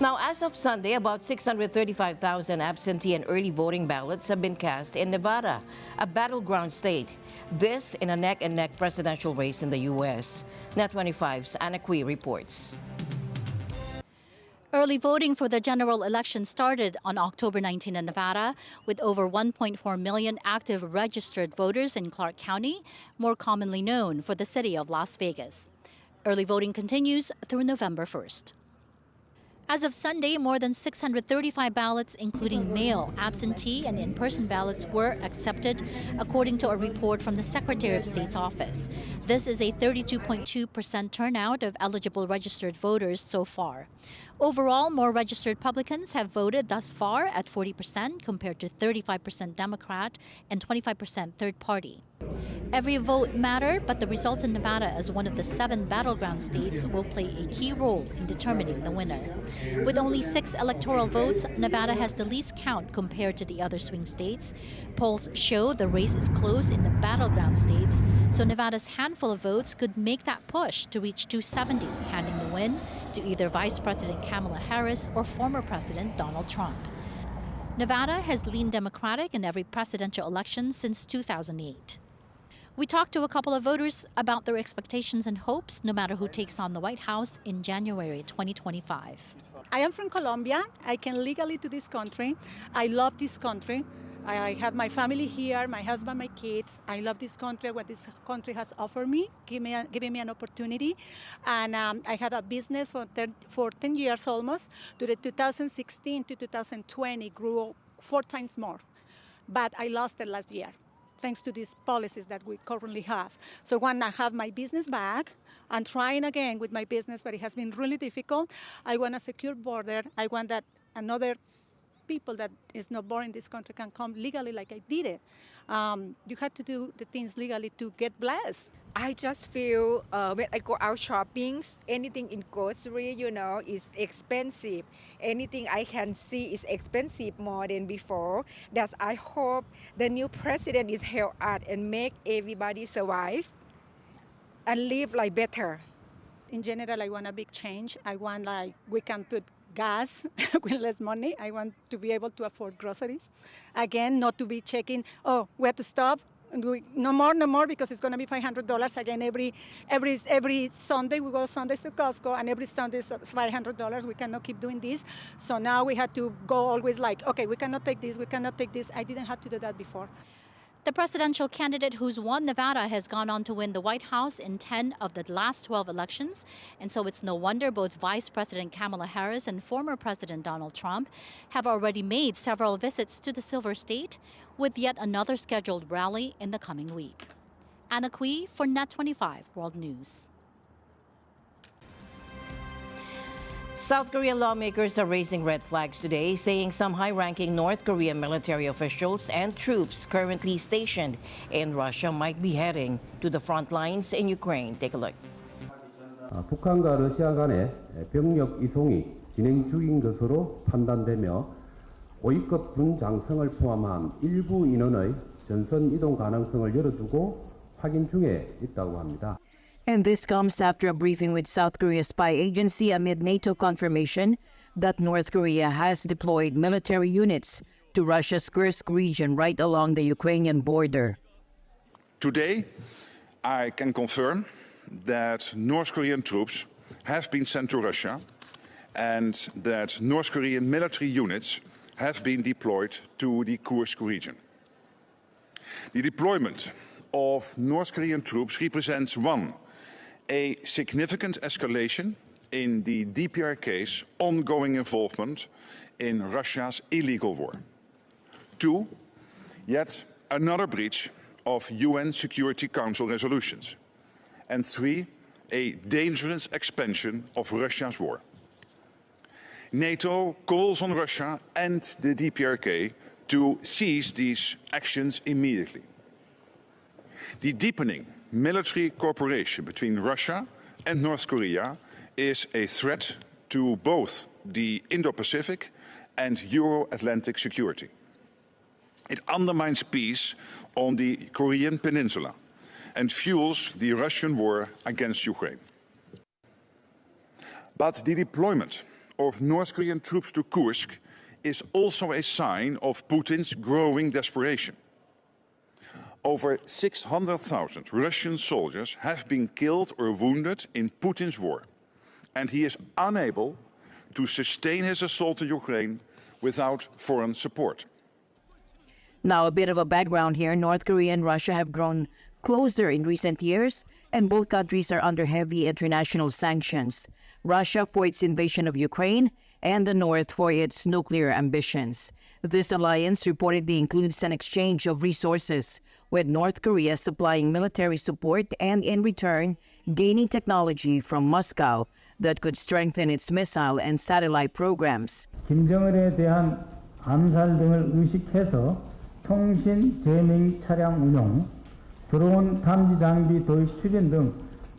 Now, as of Sunday, about 635,000 absentee and early voting ballots have been cast in Nevada, a battleground state. This in a neck-and-neck presidential race in the U.S. NET25's Anna Cui reports. Early voting for the general election started on October 19 in Nevada, with over 1.4 million active registered voters in Clark County, more commonly known for the city of Las Vegas. Early voting continues through November 1st. As of Sunday, more than 635 ballots, including mail, absentee, and in-person ballots, were accepted, according to a report from the Secretary of State's office. This is a 32.2% turnout of eligible registered voters so far. Overall, more registered Republicans have voted thus far at 40% compared to 35% Democrat and 25% third party. Every vote mattered, but the results in Nevada as one of the 7 battleground states will play a key role in determining the winner. With only 6 electoral votes, Nevada has the least count compared to the other swing states. Polls show the race is close in the battleground states, so Nevada's handful of votes could make that push to reach 270, handing the win to either Vice President Kamala Harris or former President Donald Trump. Nevada has leaned Democratic in every presidential election since 2008. We talked to a couple of voters about their expectations and hopes, no matter who takes on the White House in January 2025. I am from Colombia. I came legally to this country. I love this country. I have my family here, my husband, my kids. I love this country, what this country has offered me, giving me an opportunity. And I had a business for 10 years almost. To the 2016 to 2020, grew 4 times more. But I lost it last year, thanks to these policies that we currently have. So when I have my business back, I'm trying again with my business, but it has been really difficult. I want a secure border. I want that another people that is not born in this country can come legally like I did it. You have to do the things legally to get blessed. I just feel when I go out shopping, anything in grocery, is expensive. Anything I can see is expensive more than before. That's I hope the new president is help us and make everybody survive and live like better. In general, I want a big change. I want we can put gas with less money. I want to be able to afford groceries. Again, not to be checking, we have to stop. No more, because it's going to be $500 again every Sunday. We go Sundays to Costco, and every Sunday is $500. We cannot keep doing this. So now we had to go always okay, we cannot take this, we cannot take this. I didn't have to do that before. The presidential candidate who's won Nevada has gone on to win the White House in 10 of the last 12 elections. And so it's no wonder both Vice President Kamala Harris and former President Donald Trump have already made several visits to the Silver State, with yet another scheduled rally in the coming week. Anna Cui for NET25 World News. South Korean lawmakers are raising red flags today, saying some high-ranking North Korean military officials and troops currently stationed in Russia might be heading to the front lines in Ukraine. Take a look. 북한과 러시아 간의 병력 이송이 진행 중인 것으로 판단되며 고위급 군 장성을 포함한 일부 인원의 전선 이동 가능성을 열어두고 확인 중에 있다고 합니다. And this comes after a briefing with South Korea's spy agency amid NATO confirmation that North Korea has deployed military units to Russia's Kursk region right along the Ukrainian border. Today, I can confirm that North Korean troops have been sent to Russia and that North Korean military units have been deployed to the Kursk region. The deployment of North Korean troops represents a significant escalation in the DPRK's ongoing involvement in Russia's illegal war. 2, yet another breach of UN Security Council resolutions. And 3, a dangerous expansion of Russia's war. NATO calls on Russia and the DPRK to cease these actions immediately. The deepening military cooperation between Russia and North Korea is a threat to both the Indo-Pacific and Euro-Atlantic security. It undermines peace on the Korean peninsula and fuels the Russian war against Ukraine. But the deployment of North Korean troops to Kursk is also a sign of Putin's growing desperation. Over 600,000 Russian soldiers have been killed or wounded in Putin's war, and he is unable to sustain his assault on Ukraine without foreign support. Now, a bit of a background here. North Korea and Russia have grown closer in recent years, and both countries are under heavy international sanctions. Russia for its invasion of Ukraine, and the North for its nuclear ambitions. This alliance reportedly includes an exchange of resources, with North Korea supplying military support and, in return, gaining technology from Moscow that could strengthen its missile and satellite programs. 김정은에 대한 암살 등을 의식해서 통신 제밍 차량 운용, 드론 탐지 장비 도입 추진 등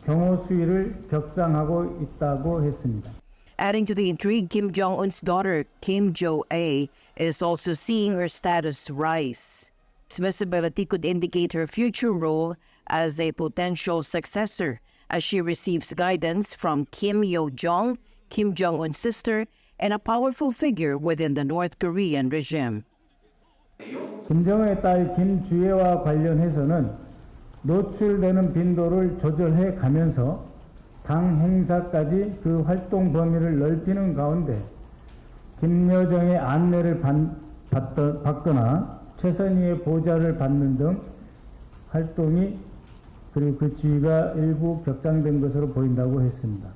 경호 수위를 격상하고 있다고 했습니다. Adding to the intrigue, Kim Jong-un's daughter, Kim Jo-ae, is also seeing her status rise. Its visibility could indicate her future role as a potential successor, as she receives guidance from Kim Yo-jong, Kim Jong-un's sister, and a powerful figure within the North Korean regime. 김정은의 딸 김주애와 관련해서는 노출되는 빈도를 조절해 가면서 당 행사까지 그 활동 범위를 넓히는 가운데 김여정의 안내를 받거나 최선희의 보좌를 받는 등 활동이 그리고 그 지위가 일부 격상된 것으로 보인다고 했습니다.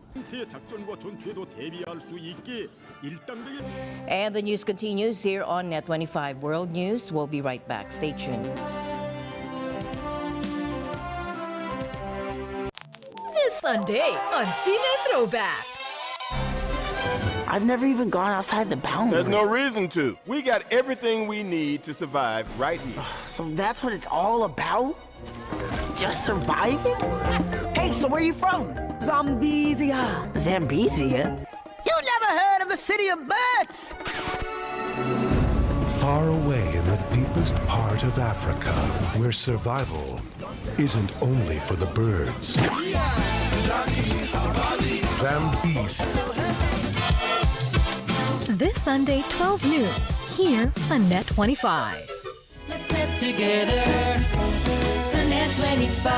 And the news continues here on NET25 World News. We'll be right back. Stay tuned. This Sunday on CNET Throwback. I've never even gone outside the boundary. There's no reason to. We got everything we need to survive right here. So that's what it's all about? Just surviving? Hey, so where are you from? Zambezia. Zambezia? You never heard of the city of birds? Far away in the deepest part of Africa, where survival isn't only for the birds. Zambezi. This Sunday, 12 noon, here on NET25. Let's net together. So NET25.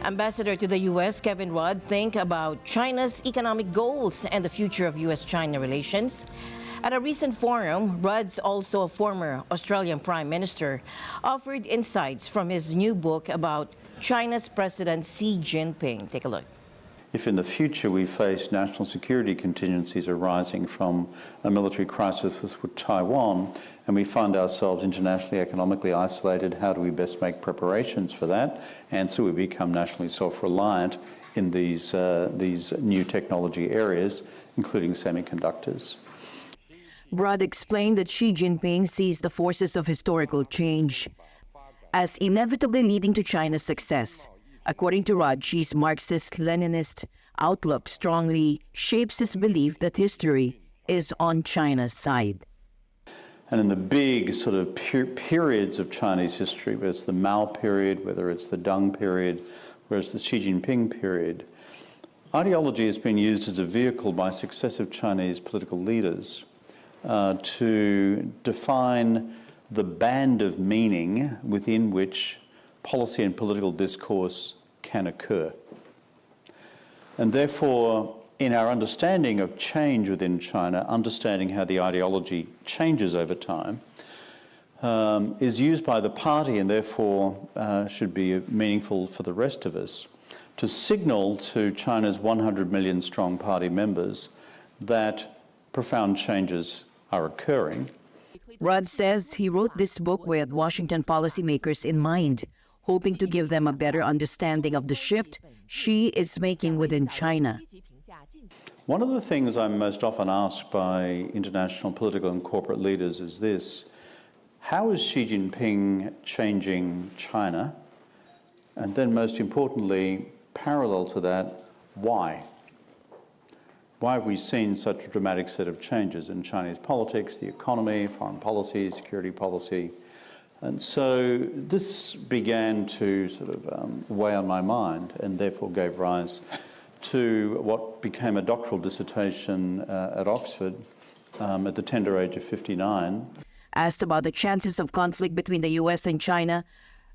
Ambassador to the U.S. Kevin Rudd think about China's economic goals and the future of U.S.-China relations. At a recent forum, Rudd's also a former Australian Prime Minister, offered insights from his new book about China's President Xi Jinping. Take a look. If in the future we face national security contingencies arising from a military crisis with Taiwan, and we find ourselves internationally economically isolated, how do we best make preparations for that? And so we become nationally self-reliant in these new technology areas, including semiconductors. Rudd explained that Xi Jinping sees the forces of historical change as inevitably leading to China's success. According to Rudd, Xi's Marxist-Leninist outlook strongly shapes his belief that history is on China's side. And in the big sort of periods of Chinese history, whether it's the Mao period, whether it's the Deng period, whether it's the Xi Jinping period, ideology has been used as a vehicle by successive Chinese political leaders to define the band of meaning within which policy and political discourse can occur. And therefore, in our understanding of change within China, understanding how the ideology changes over time, is used by the party and therefore should be meaningful for the rest of us to signal to China's 100 million strong party members that profound changes are occurring. Rudd says he wrote this book with Washington policymakers in mind, hoping to give them a better understanding of the shift Xi is making within China. One of the things I'm most often asked by international political and corporate leaders is this: how is Xi Jinping changing China? And then most importantly, parallel to that, why? Why have we seen such a dramatic set of changes in Chinese politics, the economy, foreign policy, security policy? And so this began to sort of weigh on my mind and therefore gave rise to what became a doctoral dissertation at Oxford at the tender age of 59. Asked about the chances of conflict between the U.S. and China,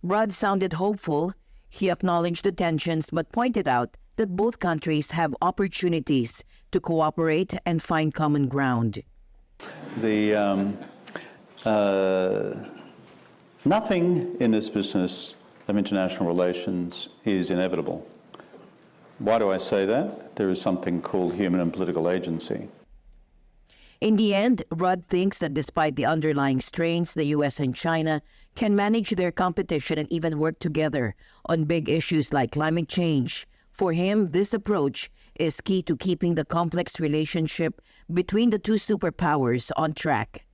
Rudd sounded hopeful. He acknowledged the tensions but pointed out that both countries have opportunities to cooperate and find common ground. Nothing in this business of international relations is inevitable. Why do I say that? There is something called human and political agency. In the end, Rudd thinks that despite the underlying strains, the U.S. and China can manage their competition and even work together on big issues like climate change. For him, this approach is key to keeping the complex relationship between the two superpowers on track.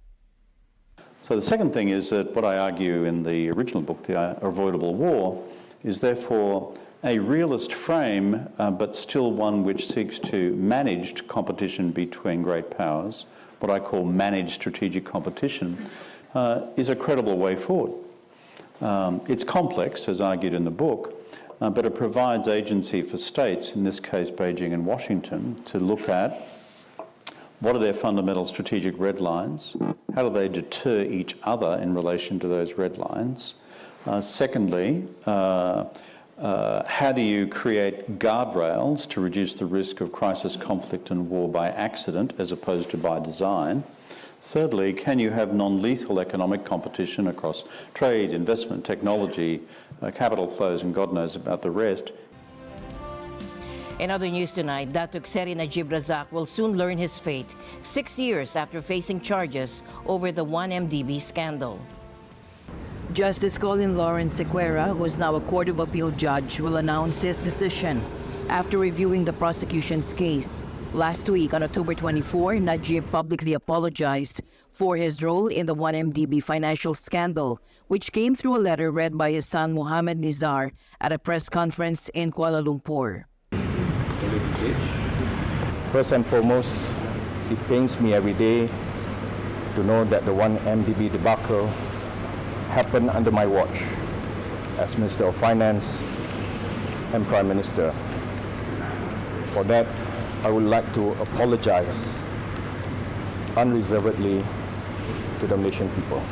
So the second thing is that what I argue in the original book, The Avoidable War, is therefore a realist frame, but still one which seeks to manage competition between great powers, what I call managed strategic competition, is a credible way forward. It's complex, as argued in the book, but it provides agency for states, in this case Beijing and Washington, to look at what are their fundamental strategic red lines, how do they deter each other in relation to those red lines. Secondly, how do you create guardrails to reduce the risk of crisis, conflict and war by accident as opposed to by design? Thirdly, can you have non-lethal economic competition across trade, investment, technology, capital flows, and God knows about the rest? In other news tonight, Datuk Seri Najib Razak will soon learn his fate 6 years after facing charges over the 1MDB scandal. Justice Colin Lawrence Sequeira, who is now a Court of Appeal judge, will announce his decision after reviewing the prosecution's case. Last week, on October 24, Najib publicly apologized for his role in the 1MDB financial scandal, which came through a letter read by his son Mohammed Nizar at a press conference in Kuala Lumpur. First and foremost, it pains me every day to know that the 1MDB debacle happened under my watch as Minister of Finance and Prime Minister. For that, I would like to apologize unreservedly to the Malaysian people.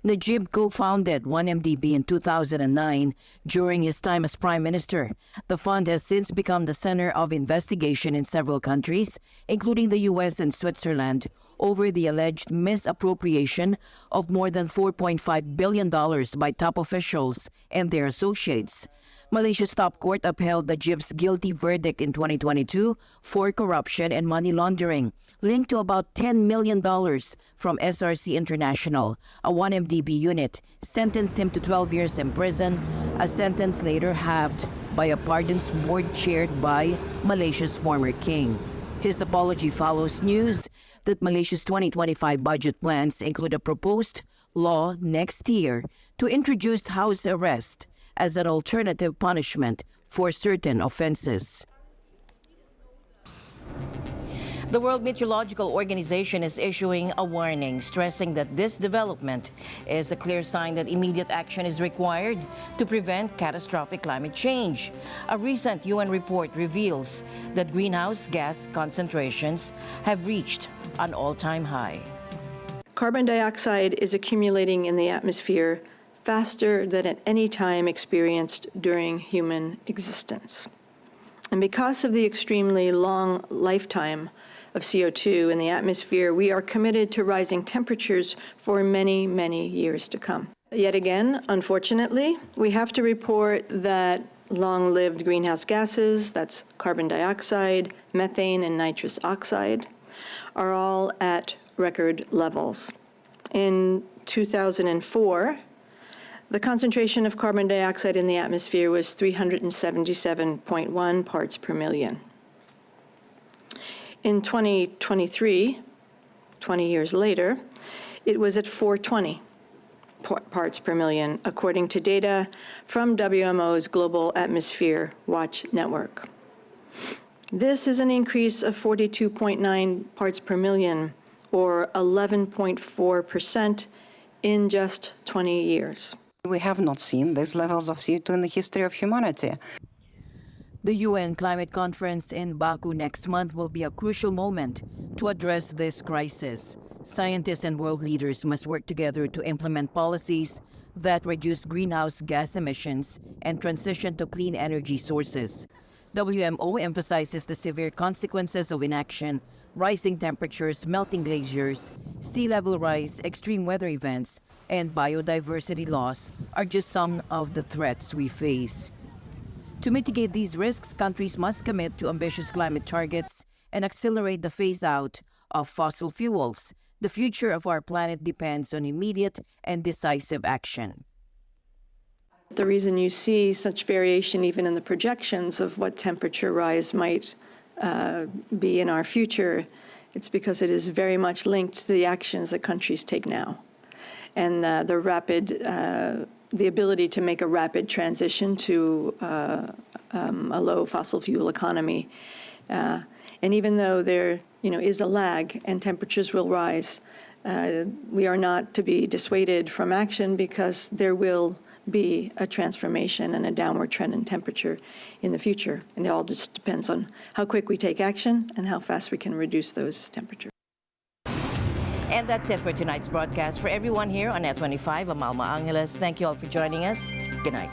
Najib co-founded 1MDB in 2009 during his time as Prime Minister. The fund has since become the center of investigation in several countries, including the U.S. and Switzerland, over the alleged misappropriation of more than $4.5 billion by top officials and their associates. Malaysia's top court upheld Najib's guilty verdict in 2022 for corruption and money laundering, linked to about $10 million from SRC International. A 1MDB unit sentenced him to 12 years in prison, a sentence later halved by a pardons board chaired by Malaysia's former king. His apology follows news that Malaysia's 2025 budget plans include a proposed law next year to introduce house arrest as an alternative punishment for certain offenses. The World Meteorological Organization is issuing a warning, stressing that this development is a clear sign that immediate action is required to prevent catastrophic climate change. A recent UN report reveals that greenhouse gas concentrations have reached an all-time high. Carbon dioxide is accumulating in the atmosphere faster than at any time experienced during human existence. And because of the extremely long lifetime of CO2 in the atmosphere, we are committed to rising temperatures for many, many years to come. Yet again, unfortunately, we have to report that long-lived greenhouse gases, that's carbon dioxide, methane, and nitrous oxide, are all at record levels. In 2004, the concentration of carbon dioxide in the atmosphere was 377.1 parts per million. In 2023, 20 years later, it was at 420 parts per million, according to data from WMO's Global Atmosphere Watch Network. This is an increase of 42.9 parts per million, or 11.4% in just 20 years. We have not seen these levels of CO2 in the history of humanity. The UN Climate Conference in Baku next month will be a crucial moment to address this crisis. Scientists and world leaders must work together to implement policies that reduce greenhouse gas emissions and transition to clean energy sources. WMO emphasizes the severe consequences of inaction. Rising temperatures, melting glaciers, sea level rise, extreme weather events, and biodiversity loss are just some of the threats we face. To mitigate these risks, countries must commit to ambitious climate targets and accelerate the phase-out of fossil fuels. The future of our planet depends on immediate and decisive action. The reason you see such variation even in the projections of what temperature rise might be in our future, it's because it is very much linked to the actions that countries take now. And the ability to make a rapid transition to a low fossil fuel economy. And even though there is a lag and temperatures will rise, we are not to be dissuaded from action because there will be a transformation and a downward trend in temperature in the future. And it all just depends on how quick we take action and how fast we can reduce those temperatures. And that's it for tonight's broadcast. For everyone here on NET25, I'm Alma Angeles. Thank you all for joining us. Good night.